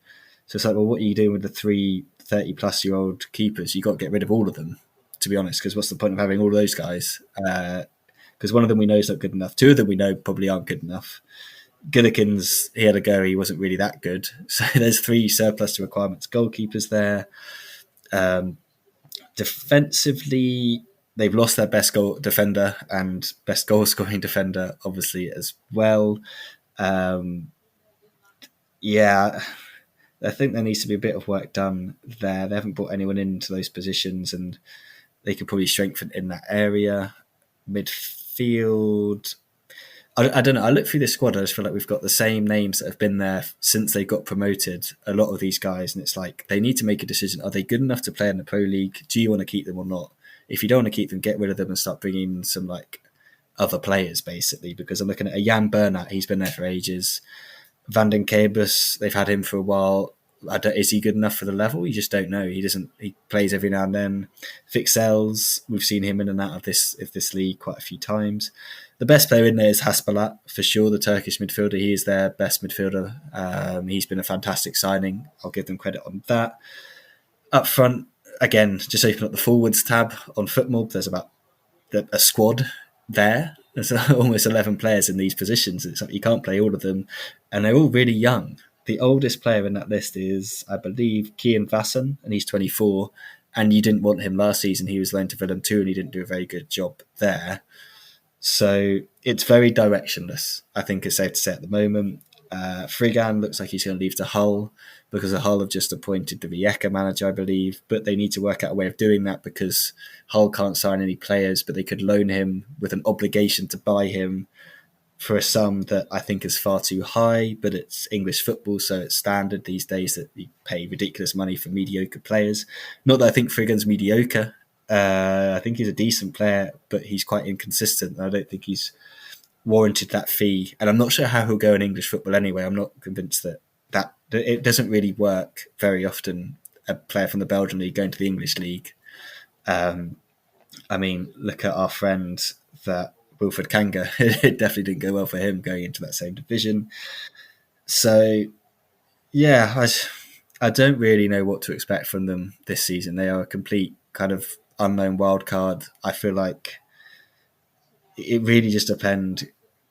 So it's like, well, what are you doing with the 3 30-plus-year-old keepers? You've got to get rid of all of them, to be honest, because what's the point of having all of those guys? Because one of them we know is not good enough. 2 of them we know probably aren't good enough. Gillikins, he had a go, he wasn't really that good. So there's 3 surplus to requirements goalkeepers there. Defensively, they've lost their best goal defender and best goal scoring defender, obviously, as well. I think there needs to be a bit of work done there. They haven't brought anyone into those positions, and they could probably strengthen in that area. Midfield, I don't know. I look through this squad, I just feel like we've got the same names that have been there since they got promoted, a lot of these guys, and it's like they need to make a decision. Are they good enough to play in the Pro League? Do you want to keep them or not? If you don't want to keep them, get rid of them and start bringing some like other players, basically, because I'm looking at a Jan Bernat. He's been there for ages. Van den Kabus, they've had him for a while. Is he good enough for the level? You just don't know. He plays every now and then. Fixels, we've seen him in and out of this league quite a few times. The best player in there is Haspalat, for sure, the Turkish midfielder. He is their best midfielder. He's been a fantastic signing. I'll give them credit on that. Up front, again, just open up the forwards tab on FootMob. There's about a squad there. There's almost 11 players in these positions. It's like you can't play all of them, and they're all really young. The oldest player in that list is, I believe, Kian Vasson, and he's 24. And you didn't want him last season. He was loaned to Willem II, and he didn't do a very good job there. So it's very directionless, I think it's safe to say at the moment. Frigan looks like he's going to leave to Hull, because the Hull have just appointed the Rijeka manager, I believe, but they need to work out a way of doing that, because Hull can't sign any players, but they could loan him with an obligation to buy him for a sum that I think is far too high, but it's English football, so it's standard these days that you pay ridiculous money for mediocre players. Not that I think Frigan's mediocre. I think he's a decent player, but he's quite inconsistent. I don't think he's warranted that fee, and I'm not sure how he'll go in English football anyway. I'm not convinced that it doesn't really work very often, a player from the Belgian league going to the English league. I mean, look at our friend that Wilfred Kanga. It definitely didn't go well for him going into that same division. So, yeah, I don't really know what to expect from them this season. They are a complete kind of unknown wild card. I feel like it really just depends.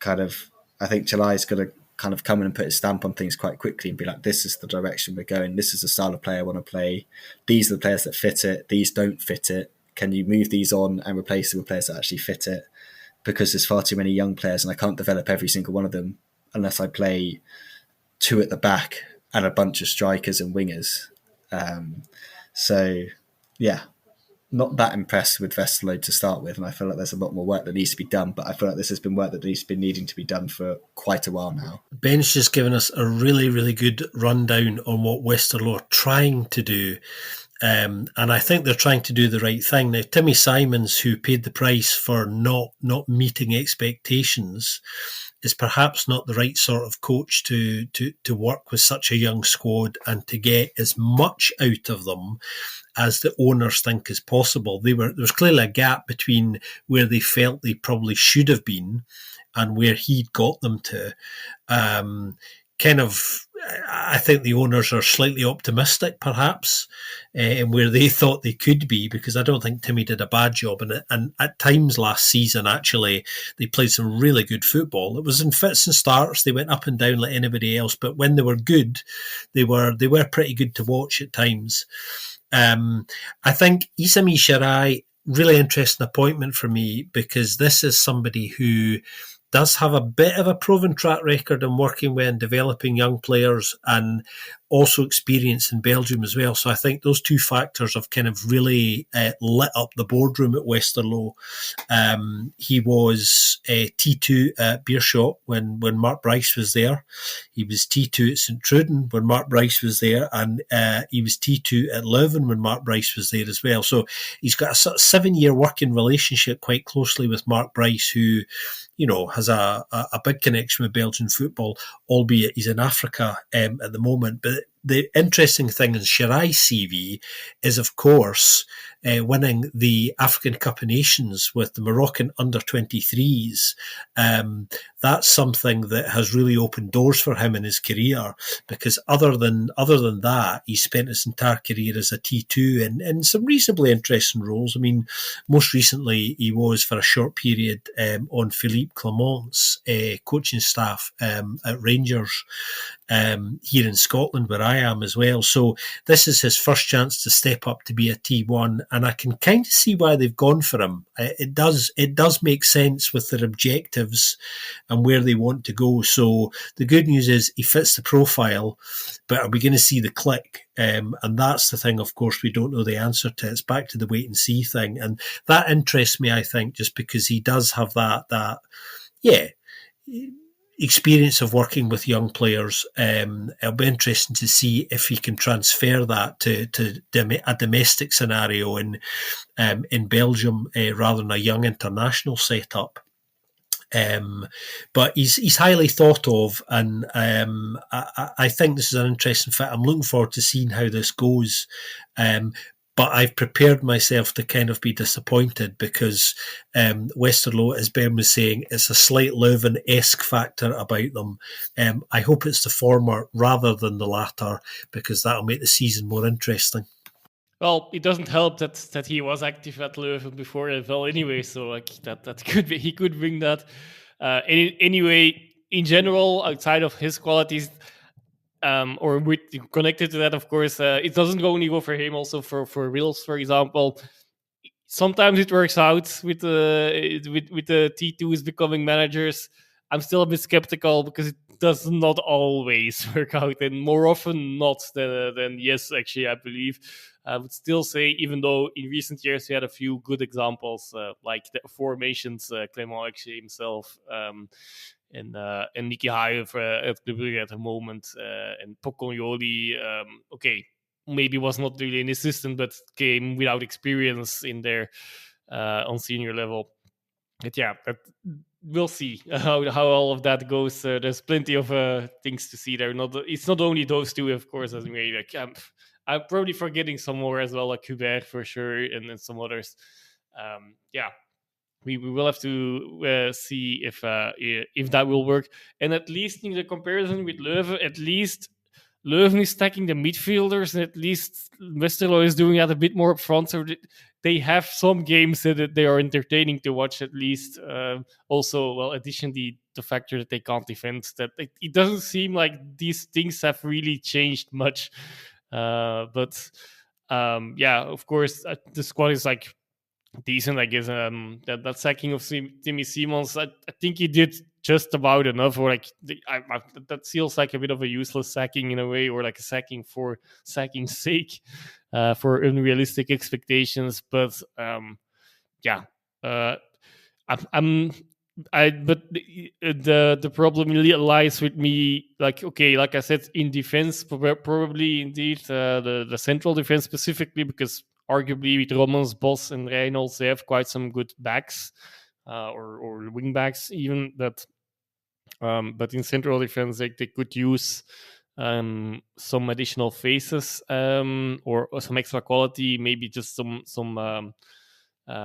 I think Chalai's got to kind of come in and put his stamp on things quite quickly and be like, this is the direction we're going. This is the style of play I want to play. These are the players that fit it. These don't fit it. Can you move these on and replace them with players that actually fit it? Because there's far too many young players, and I can't develop every single one of them unless I play 2 at the back and a bunch of strikers and wingers. Not that impressed with Westerlo to start with, and I feel like there's a lot more work that needs to be done, but I feel like this has been work that has been needing to be done for quite a while now. Ben's just given us a really, really good rundown on what Westerlo are trying to do. And I think they're trying to do the right thing. Now, Timmy Simons, who paid the price for not meeting expectations, is perhaps not the right sort of coach to work with such a young squad and to get as much out of them as the owners think is possible. There was clearly a gap between where they felt they probably should have been and where he'd got them to. kind of, I think the owners are slightly optimistic, perhaps, in where they thought they could be, because I don't think Timmy did a bad job in it. And at times last season, actually, they played some really good football. It was in fits and starts. They went up and down like anybody else, but when they were good, they were pretty good to watch at times. I think Isami Shirai, really interesting appointment for me, because this is somebody who does have a bit of a proven track record in working with and developing young players, and also experience in Belgium as well. So I think those two factors have kind of really lit up the boardroom at Westerlo. He was T2 at Beerschot when Mark Bryce was there. He was T2 at St Truden when Mark Bryce was there, and he was T2 at Leuven when Mark Bryce was there as well. So he's got a sort of 7-year working relationship quite closely with Mark Bryce, who, you know, has a big connection with Belgian football, albeit he's in Africa at the moment. But the interesting thing in Shirai's CV is, of course, winning the African Cup of Nations with the Moroccan under-23s. That's something that has really opened doors for him in his career, because other than that, he spent his entire career as a T2 in some reasonably interesting roles. I mean, most recently he was for a short period on Philippe Clement's coaching staff at Rangers here in Scotland, where I am as well. So this is his first chance to step up to be a T1, and I can kind of see why they've gone for him. It does make sense with their objectives and where they want to go. So the good news is he fits the profile, but are we going to see the click? And that's the thing, of course, we don't know the answer to. It's back to the wait and see thing. And that interests me, I think, just because he does have that experience of working with young players. It'll be interesting to see if he can transfer that to a domestic scenario in Belgium rather than a young international setup. But he's highly thought of, and I think this is an interesting fit. I'm looking forward to seeing how this goes. But I've prepared myself to kind of be disappointed, because Westerlo, as Ben was saying, it's a slight Leuven-esque factor about them. I hope it's the former rather than the latter, because that'll make the season more interesting. Well, it doesn't help that he was active at Leuven before he fell anyway, so like that could be, he could bring that. Anyway, in general, outside of his qualities, or with connected to that, of course, it doesn't only go for him, also for Wills, for example. Sometimes it works out with the T2s becoming managers. I'm still a bit skeptical, because it does not always work out, and more often not than yes, actually, I believe. I would still say, even though in recent years we had a few good examples, like the aforementioned Clement actually himself, and Nicky Hayev at the Brugge at the moment, and Pocognoli, okay, maybe was not really an assistant, but came without experience in there on senior level. But yeah, we'll see how all of that goes. There's plenty of things to see there. It's not only those two, of course. As we like, I'm probably forgetting some more as well, like Hubert for sure, and then some others. Yeah, we will have to see if that will work. And at least in the comparison with Leuven, at least Leuven is stacking the midfielders, and at least Westerlo is doing that a bit more up front. So they have some games that they are entertaining to watch, at least. Also, well, additionally, the factor that they can't defend, that it doesn't seem like these things have really changed much. But yeah, of course, the squad is like decent, I guess. That sacking of Timmy Simons, I think he did just about enough. Or like that feels like a bit of a useless sacking in a way, or like a sacking for sacking's sake, for unrealistic expectations. But yeah, but the problem really lies with me. Like, okay, like I said, in defense, probably indeed the central defense specifically, because arguably with Rommels, Bos, and Reynolds, they have quite some good backs, or wing backs even. But in central defense, they could use some additional faces, or some extra quality, maybe just some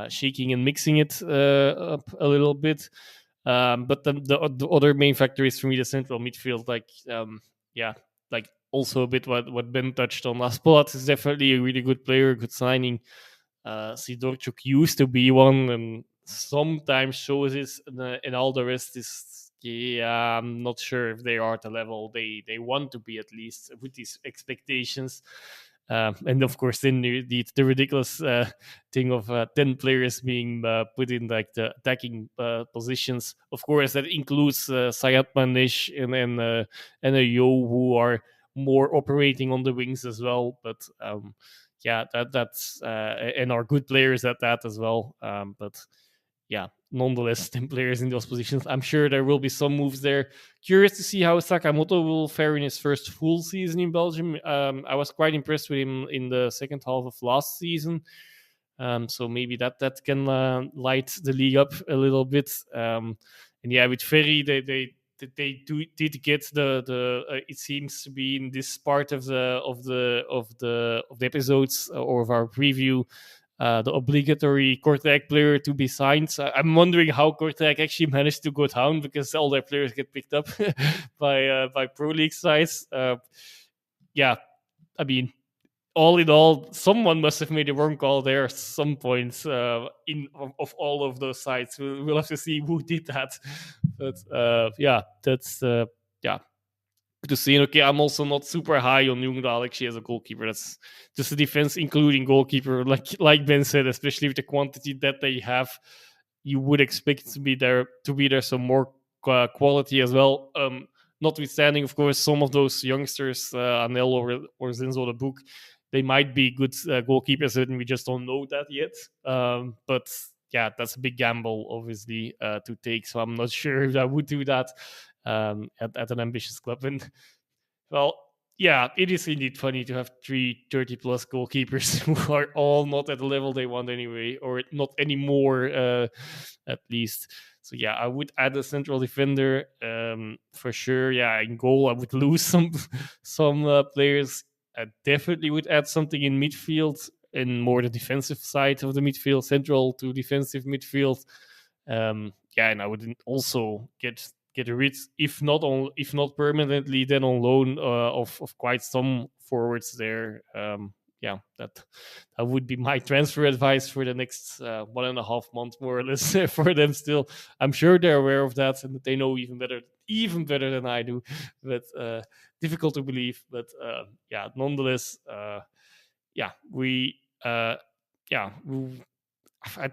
shaking and mixing it up a little bit. But the other main factor is for me the central midfield. Like also a bit what Ben touched on. Aspolat is definitely a really good player, good signing. Sidorchuk used to be one, and sometimes shows it, and all the rest is, yeah, I'm not sure if they are at the level they want to be, at least with these expectations. And of course, then the ridiculous thing of 10 players being put in like the attacking positions. Of course, that includes Sayat Manish and a Yo, who are more operating on the wings as well. But yeah, that's and are good players at that as well. But yeah, nonetheless, 10 players in those positions. I'm sure there will be some moves there. Curious to see how Sakamoto will fare in his first full season in Belgium. I was quite impressed with him in the second half of last season. So maybe that can light the league up a little bit. And yeah, with Ferry, did get the it seems to be in this part of the episodes or of our preview, the obligatory Kortrijk player to be signed. So I'm wondering how Kortrijk actually managed to go down, because all their players get picked up by Pro League sides. Yeah, I mean, all in all, someone must have made a wrong call there at some point of all of those sites. We'll have to see who did that. But yeah, that's yeah. To see, okay, I'm also not super high on Ljungdahl actually as a goalkeeper. That's just the defense, including goalkeeper, like Ben said, especially with the quantity that they have, you would expect to be there some more quality as well. Notwithstanding, of course, some of those youngsters, Anel or Zinzo the Book, they might be good goalkeepers, and we just don't know that yet. But yeah, that's a big gamble, obviously, to take. So I'm not sure if I would do that at an ambitious club. And well, yeah, it is indeed funny to have 3 30-plus goalkeepers who are all not at the level they want anyway, or not anymore, at least. So yeah, I would add a central defender for sure. Yeah, in goal, I would lose some players. I definitely would add something in midfield, in more the defensive side of the midfield, central to defensive midfield. Yeah, and I would also get rid, if not permanently, then on loan, of quite some forwards there. Yeah, that would be my transfer advice for the next 1.5 months, more or less, for them. Still, I'm sure they're aware of that, and they know even better than I do. But difficult to believe. But yeah, nonetheless, yeah, I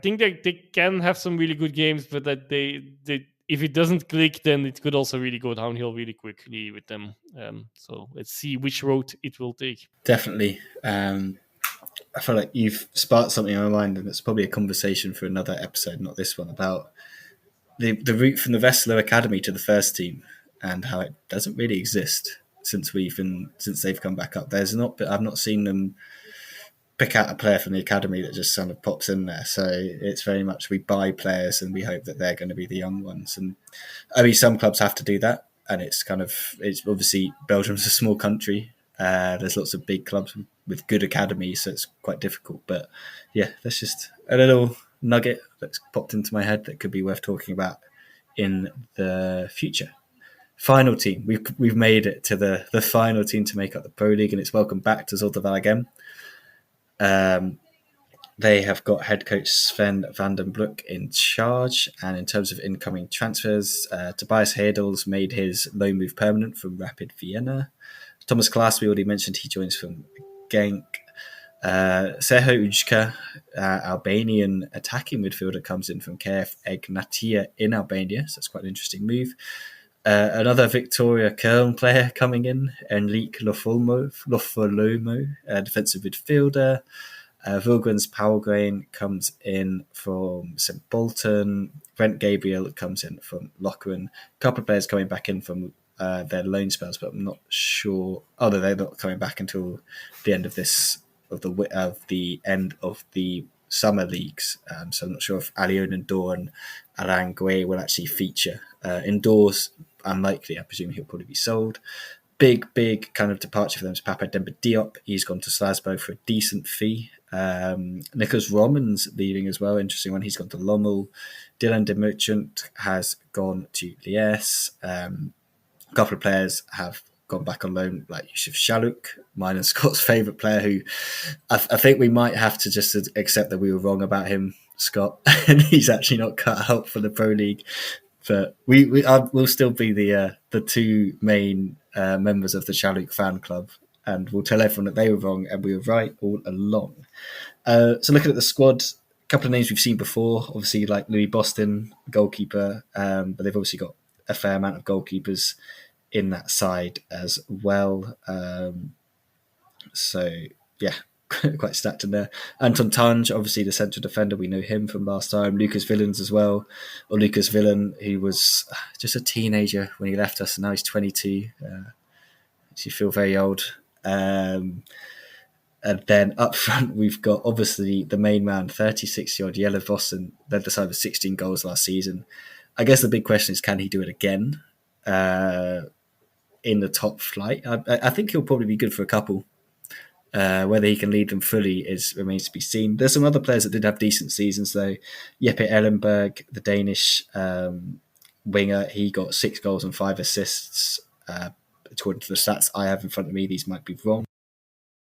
think they can have some really good games, but that they if it doesn't click, then it could also really go downhill really quickly with them. So let's see which road it will take. Definitely. I feel like you've sparked something in my mind, and it's probably a conversation for another episode, not this one, about the route from the Vesselo Academy to the first team, and how it doesn't really exist since they've come back up. I've not seen them pick out a player from the academy that just sort of pops in there. So it's very much we buy players and we hope that they're going to be the young ones. And I mean, some clubs have to do that, and it's obviously Belgium's a small country. There's lots of big clubs with good academies, so it's quite difficult. But yeah, that's just a little nugget that's popped into my head that could be worth talking about in the future. Final team, we've made it to the final team to make up the Pro League, and it's welcome back to Zulte Waregem. They have got head coach Sven van den Broek in charge, and in terms of incoming transfers, Tobias Hedels made his loan move permanent from Rapid Vienna. Thomas Klaas, we already mentioned, he joins from Genk. Serho Ujka, Albanian attacking midfielder, comes in from KF Egnatia in Albania, so it's quite an interesting move. Another Victoria Köln player coming in, Enrique Lofolomo, defensive midfielder. Vilgrens Powergrain comes in from St. Bolton. Brent Gabriel comes in from Lokeren. A couple of players coming back in from their loan spells, but I'm not sure. Oh, they're not coming back until the end of the end of the summer leagues. So I'm not sure if Alion Ndor and Alain Gué will actually feature. Indoors, unlikely. I presume he'll probably be sold. Big kind of departure for them is Papa Demba Diop. He's gone to Strasbourg for a decent fee. Nicholas Roman's leaving as well. Interesting one. He's gone to Lommel. Dylan de Merchant has gone to Liège. A couple of players have gone back on loan, like Yusuf Shaluk, mine and Scott's favourite player, who I think we might have to just accept that we were wrong about him, Scott, and he's actually not cut out for the Pro League. But we'll still be the two main members of the Shaluk fan club, and we'll tell everyone that they were wrong and we were right all along. So looking at the squad, a couple of names we've seen before, obviously like Louis Boston, goalkeeper, but they've obviously got a fair amount of goalkeepers in that side as well. So yeah, quite stacked in there. Anton Tange, obviously the central defender, we know him from last time. Lucas Villens as well, or Lucas Villen, who was just a teenager when he left us, and now he's 22. Makes you feel very old. And then up front, we've got obviously the main man, 36-year-old Jelle Vossen, led the side with 16 goals last season. I guess the big question is, can he do it again in the top flight? I think he'll probably be good for a couple. Whether he can lead them fully remains to be seen. There's some other players that did have decent seasons, though. Jeppe Ellenberg, the Danish winger, he got 6 goals and 5 assists. According to the stats I have in front of me, these might be wrong.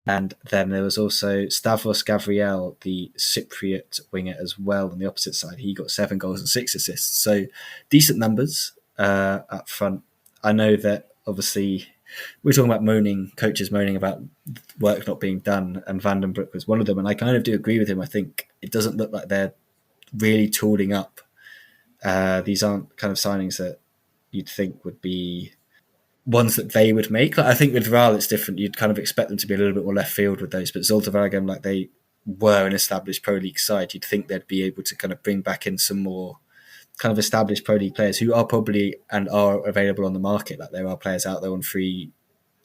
And then there was also Stavros Gavriel, the Cypriot winger as well. On the opposite side, he got 7 goals and 6 assists. So decent numbers up front. I know that obviously we're talking about coaches moaning about work not being done, and Van den Broek was one of them. And I kind of do agree with him. I think it doesn't look like they're really tooling up. These aren't kind of signings that you'd think would be ones that they would make. Like, I think with RAAL it's different. You'd kind of expect them to be a little bit more left field with those, but Zulte Waregem, like they were an established Pro League side, you'd think they'd be able to kind of bring back in some more kind of established Pro League players who are probably and are available on the market. Like there are players out there on frees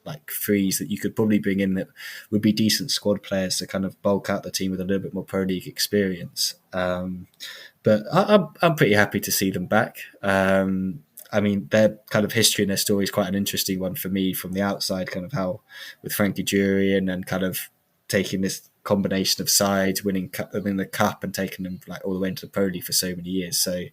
that you could probably bring in that would be decent squad players to kind of bulk out the team with a little bit more Pro League experience. But I'm pretty happy to see them back. I mean, their kind of history and their story is quite an interesting one for me from the outside, kind of how with Frankie Jurian and kind of taking this combination of sides, winning the cup and taking them like all the way into the Pro League for so many years. So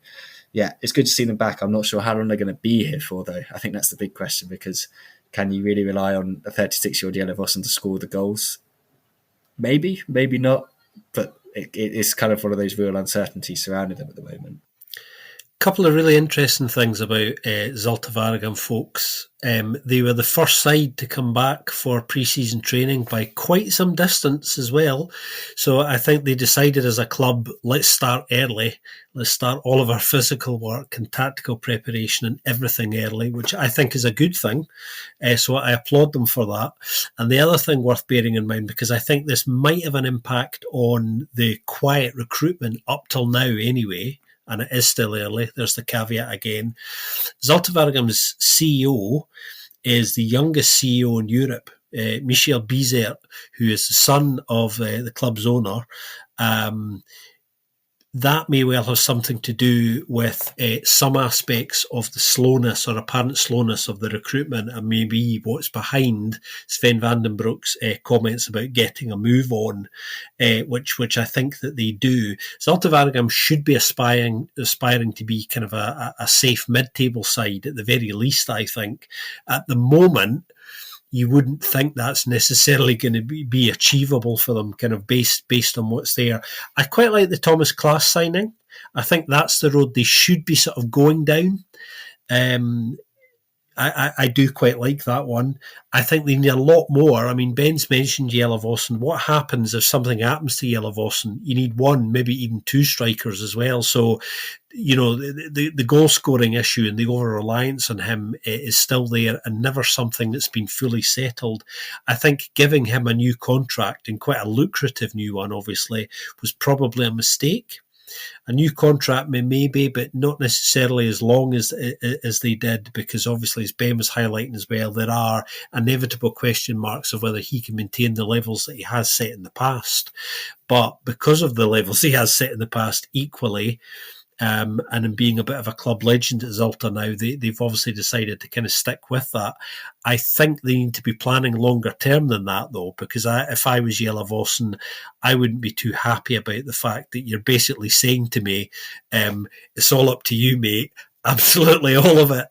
yeah, it's good to see them back. I'm not sure how long they're going to be here for, though. I think that's the big question, because can you really rely on a 36-year-old Jelle Vossen to score the goals? Maybe, maybe not. But it's kind of one of those real uncertainties surrounding them at the moment. Couple of really interesting things about Zulte Waregem folks. They were the first side to come back for pre-season training by quite some distance as well. So I think they decided as a club, let's start early. Let's start all of our physical work and tactical preparation and everything early, which I think is a good thing. So I applaud them for that. And the other thing worth bearing in mind, because I think this might have an impact on the quiet recruitment up till now anyway, and it is still early, there's the caveat again. Zulte Waregem's CEO is the youngest CEO in Europe, Michel Bizert, who is the son of the club's owner. That may well have something to do with some aspects of the slowness or apparent slowness of the recruitment, and maybe what's behind Sven van den Broek's comments about getting a move on, which I think that they do. Zulte Waregem should be aspiring to be kind of a safe mid-table side at the very least, I think. At the moment, you wouldn't think that's necessarily going to be achievable for them, kind of based on what's there. I quite like the Thomas Klaas signing. I think that's the road they should be sort of going down. I do quite like that one. I think they need a lot more. I mean, Ben's mentioned Jelle Vossen. What happens if something happens to Jelle Vossen? You need one, maybe even 2 strikers as well. So, you know, the goal scoring issue and the over-reliance on him is still there and never something that's been fully settled. I think giving him a new contract, and quite a lucrative new one, obviously, was probably a mistake. A new contract maybe, but not necessarily as long as they did, because obviously, as Ben was highlighting as well, there are inevitable question marks of whether he can maintain the levels that he has set in the past. But because of the levels he has set in the past, equally, and in being a bit of a club legend at Zulte now, they've obviously decided to kind of stick with that. I think they need to be planning longer term than that, though, because if I was Jelle Vossen, I wouldn't be too happy about the fact that you're basically saying to me, it's all up to you, mate. Absolutely, all of it.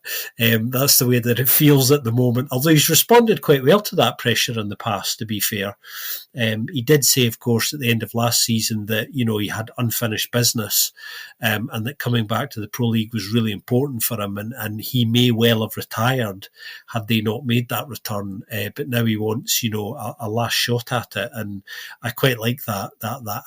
That's the way that it feels at the moment. Although he's responded quite well to that pressure in the past, to be fair. He did say, of course, at the end of last season that, he had unfinished business, and that coming back to the Pro League was really important for him, and he may well have retired had they not made that return. But now he wants, a last shot at it, and I quite like that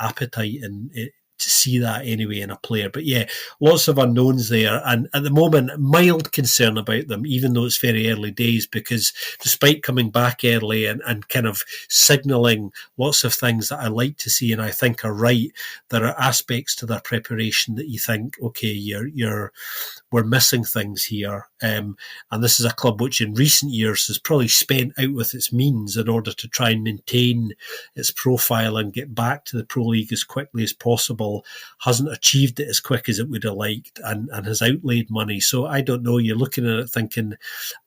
appetite and to see that anyway in a player. But yeah, lots of unknowns there, and at the moment, mild concern about them, even though it's very early days, because despite coming back early and kind of signalling lots of things that I like to see and I think are right, there are aspects to their preparation that you think, okay, we're missing things here. And this is a club which in recent years has probably spent out with its means in order to try and maintain its profile and get back to the Pro League as quickly as possible, hasn't achieved it as quick as it would have liked, and has outlaid money. So I don't know, you're looking at it thinking,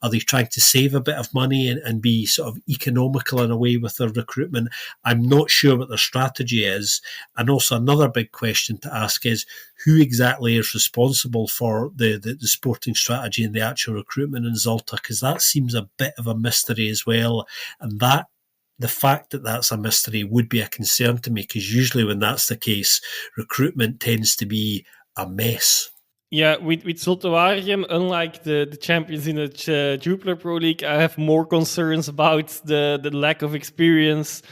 are they trying to save a bit of money and be sort of economical in a way with their recruitment? I'm not sure what their strategy is. And also another big question to ask is, who exactly is responsible for the sporting strategy and the actual recruitment in Zulte? Because that seems a bit of a mystery as well. And the fact that that's a mystery would be a concern to me, because usually when that's the case, recruitment tends to be a mess. Yeah, with Zulte Waregem, unlike the champions in the Jupiler Pro League, I have more concerns about the lack of experience,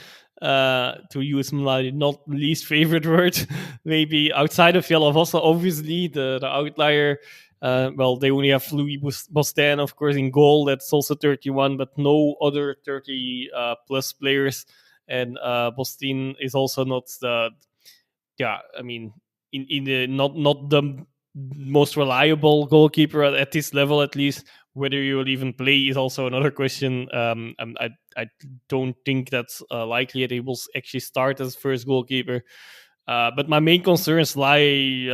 to use my not least favorite word, maybe outside of Jelle Vossen, obviously, the outlier. Well, they only have Louis Bostin, of course, in goal. That's also 31, but no other 30 plus players. And Bostin is also not in the not the most reliable goalkeeper at this level, at least. Whether you will even play is also another question. I don't think that's likely that he will actually start as first goalkeeper. But my main concerns lie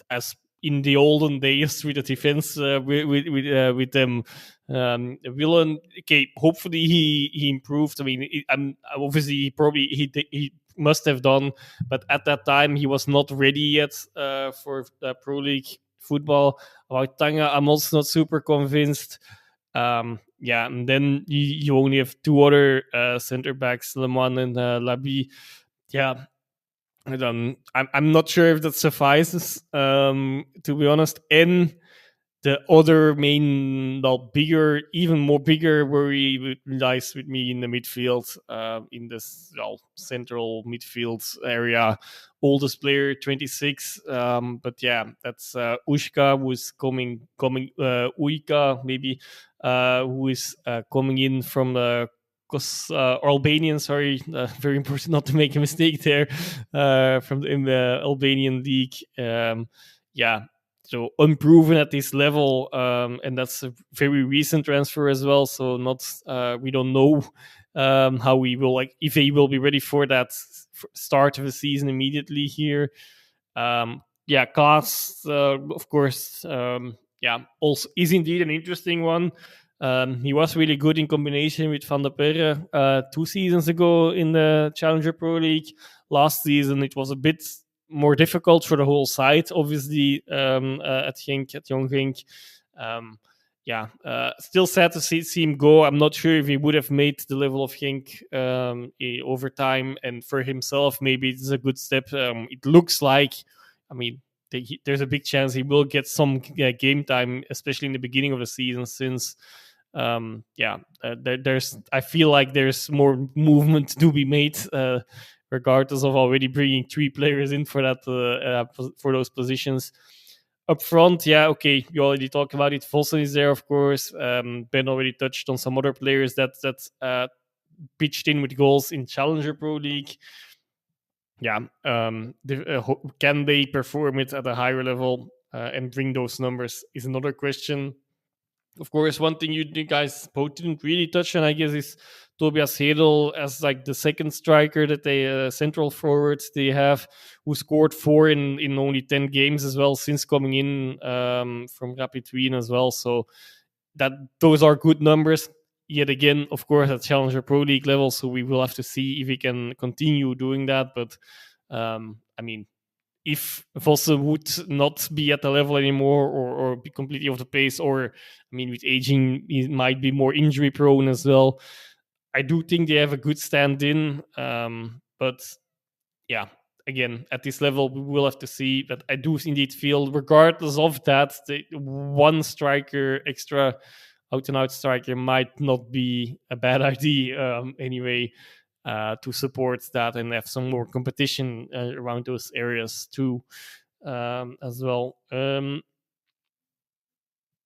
as in the olden days with the defense with them. Willen, okay, hopefully he improved. I mean, obviously he must have done, but at that time he was not ready yet for Pro League football. About Tanga, I'm also not super convinced. And then you only have two other center backs, Leman and Labi. Yeah, I'm not sure if that suffices, to be honest. And the other main, even more bigger worry lies with me in the midfield, in this central midfield area. Oldest player, 26. But yeah, that's Ushka, who's coming, Uika maybe, who is coming in from the Albanian, sorry, very important not to make a mistake there, in the Albanian league. So unproven at this level, and that's a very recent transfer as well. So we don't know how we will, if he will be ready for that start of the season immediately here. Klaas, of course, also is indeed an interesting one. He was really good in combination with Van der Perre 2 seasons ago in the Challenger Pro League. Last season, it was a bit more difficult for the whole side, obviously, at Young Genk. Still sad to see him go. I'm not sure if he would have made the level of Genk over time, and for himself, maybe it's a good step. It looks like, there's a big chance he will get some game time, especially in the beginning of the season, since I feel like there's more movement to be made, regardless of already bringing 3 players in for that for those positions. Up front, you already talked about it. Vossen is there, of course. Ben already touched on some other players that pitched in with goals in Challenger Pro League. Can they perform it at a higher level and bring those numbers is another question. Of course, one thing you guys both didn't really touch on, I guess, is Tobias Hedel as like the second striker that they central forwards they have, who scored 4 in only 10 games as well since coming in from Rapid Wien as well. So that those are good numbers. Yet again, of course, at Challenger Pro League level, so we will have to see if we can continue doing that. But I mean, if Vosse would not be at the level anymore, or be completely off the pace, or I mean, with aging, he might be more injury prone as well. I do think they have a good stand-in, but yeah, again, at this level, we will have to see. But I do indeed feel, regardless of that, the one striker extra, out-and-out striker, might not be a bad idea anyway. To support that and have some more competition around those areas too, as well.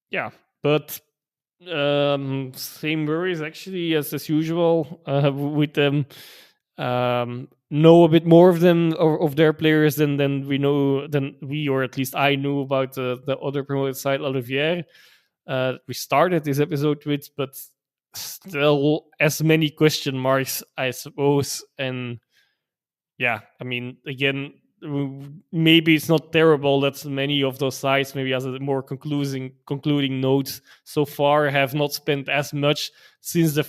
Yeah, but same worries actually as usual with them. Know a bit more of them, of their players than we know, than we, or at least I knew about the other promoted side, La Louvière. We started this episode with, but still as many question marks, I suppose. And yeah, I mean, again, maybe it's not terrible that many of those sites, maybe as a more concluding note so far, have not spent as much, since the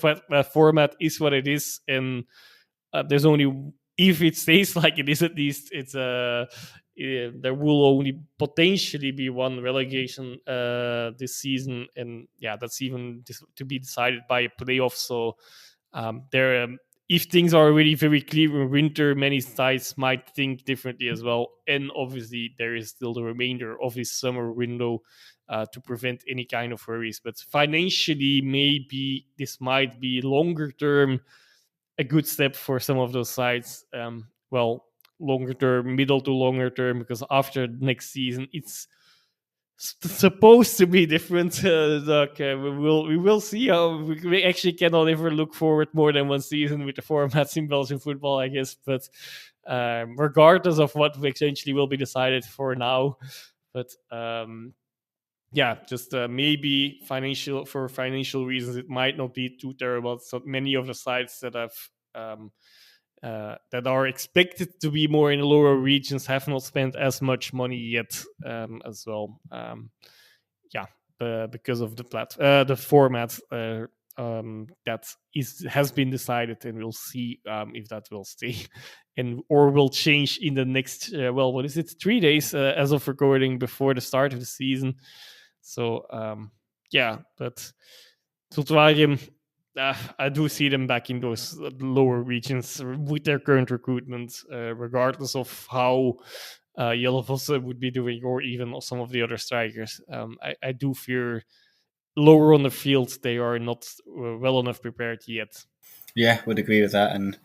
format is what it is, and there's only, if it stays like it is, at least it's there will only potentially be one relegation this season, and yeah, that's even to be decided by a playoff. So there, if things are already very clear in winter, many sides might think differently as well. And obviously, there is still the remainder of this summer window to prevent any kind of worries. But financially, maybe this might be longer term a good step for some of those sides. Well, longer term, middle to longer term, because after next season, it's supposed to be different. We will see how we actually cannot ever look forward more than one season with the formats in Belgian football, I guess. But regardless of what eventually will be decided for now, but yeah, just maybe for financial reasons, it might not be too terrible. So many of the sites that have that are expected to be more in the lower regions have not spent as much money yet, as well. Yeah, because of the format that has been decided, and we'll see if that will stay and or will change in the next what is it, 3 days as of recording before the start of the season. So yeah, but Zulte Waregem, I do see them back in those lower regions with their current recruitment, regardless of how Jelle Vosse would be doing, or even some of the other strikers. I do fear lower on the field they are not well enough prepared yet. Yeah, would agree with that. And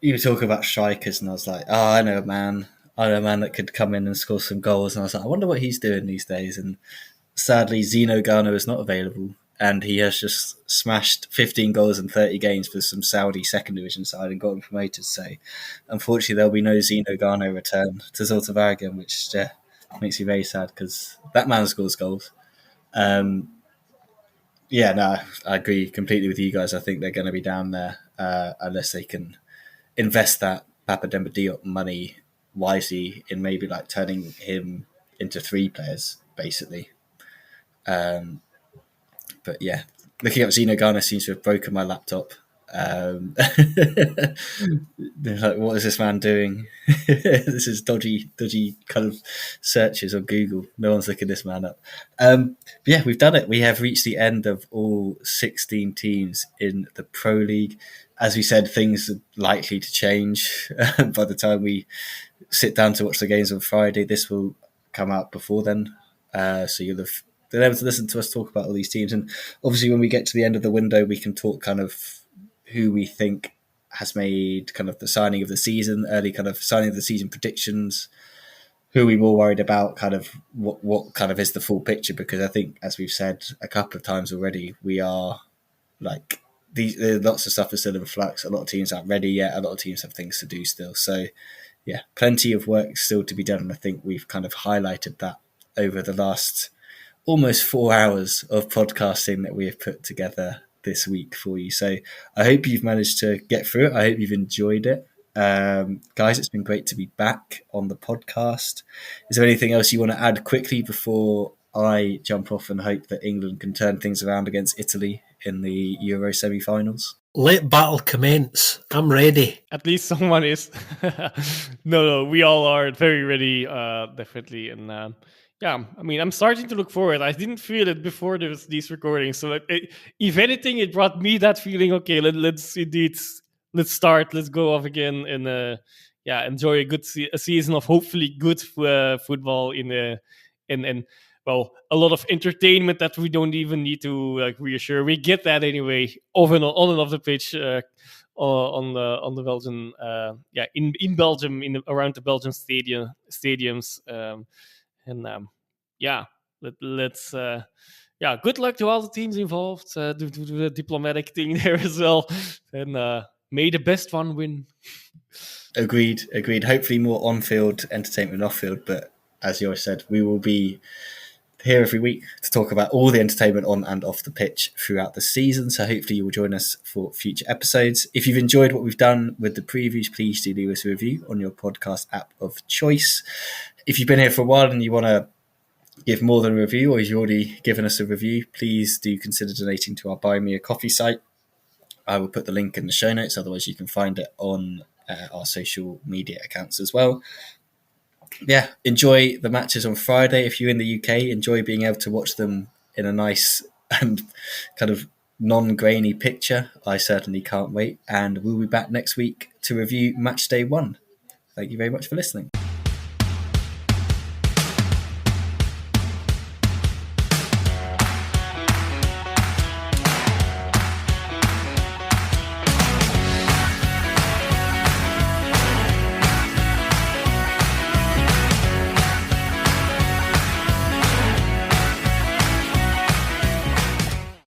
you were talking about strikers, and I was like, oh, I know a man that could come in and score some goals. And I was like, I wonder what he's doing these days. And sadly, Zeno Gano is not available, and he has just smashed 15 goals in 30 games for some Saudi second division side and gotten promoted. So, unfortunately, there'll be no Zeno Gano return to Zulte Waregem, which makes me very sad because that man scores goals. Yeah, no, I agree completely with you guys. I think they're going to be down there unless they can invest that Papa Demba Diop money wisely in maybe like turning him into 3 players, basically. But yeah, looking up Zeno Garner seems to have broken my laptop. They're like, what is this man doing? This is dodgy kind of searches on Google. No one's looking this man up. But yeah, we've done it. We have reached the end of all 16 teams in the Pro League. As we said, things are likely to change by the time we sit down to watch the games on Friday. This will come out before then, so you'll have been able to listen to us talk about all these teams. And obviously, when we get to the end of the window, we can talk kind of who we think has made kind of the signing of the season, early kind of signing of the season predictions, who we're more worried about, kind of what kind of is the full picture. Because I think, as we've said a couple of times already, we are like, lots of stuff is still in flux. A lot of teams aren't ready yet. A lot of teams have things to do still. So yeah, plenty of work still to be done. And I think we've kind of highlighted that over the last almost 4 hours of podcasting that we have put together this week for you. So I hope you've managed to get through it. I hope you've enjoyed it. Guys, it's been great to be back on the podcast. Is there anything else you want to add quickly before I jump off and hope that England can turn things around against Italy in the Euro semi-finals? Let battle commence. I'm ready. At least someone is. No, we all are very ready, definitely. And yeah, I mean, I'm starting to look forward. I didn't feel it before these recordings. So if anything, it brought me that feeling, okay, let's indeed, let's start, let's go off again and enjoy a season of hopefully good football in well, a lot of entertainment that we don't even need to reassure. We get that anyway, on and off the pitch, on the Belgian, in Belgium, around the Belgian stadiums, let's good luck to all the teams involved. Do the diplomatic thing there as well, and may the best one win. Agreed. Hopefully more on-field entertainment than off-field, but as you said, we will be here every week to talk about all the entertainment on and off the pitch throughout the season. So hopefully you will join us for future episodes. If you've enjoyed what we've done with the previews, please do leave us a review on your podcast app of choice. If you've been here for a while and you want to give more than a review, or you've already given us a review, please do consider donating to our Buy Me a Coffee site. I will put the link in the show notes. Otherwise, you can find it on our social media accounts as well. Yeah, enjoy the matches on Friday. If you're in the UK, enjoy being able to watch them in a nice and kind of non-grainy picture. I certainly can't wait. And we'll be back next week to review match day 1. Thank you very much for listening.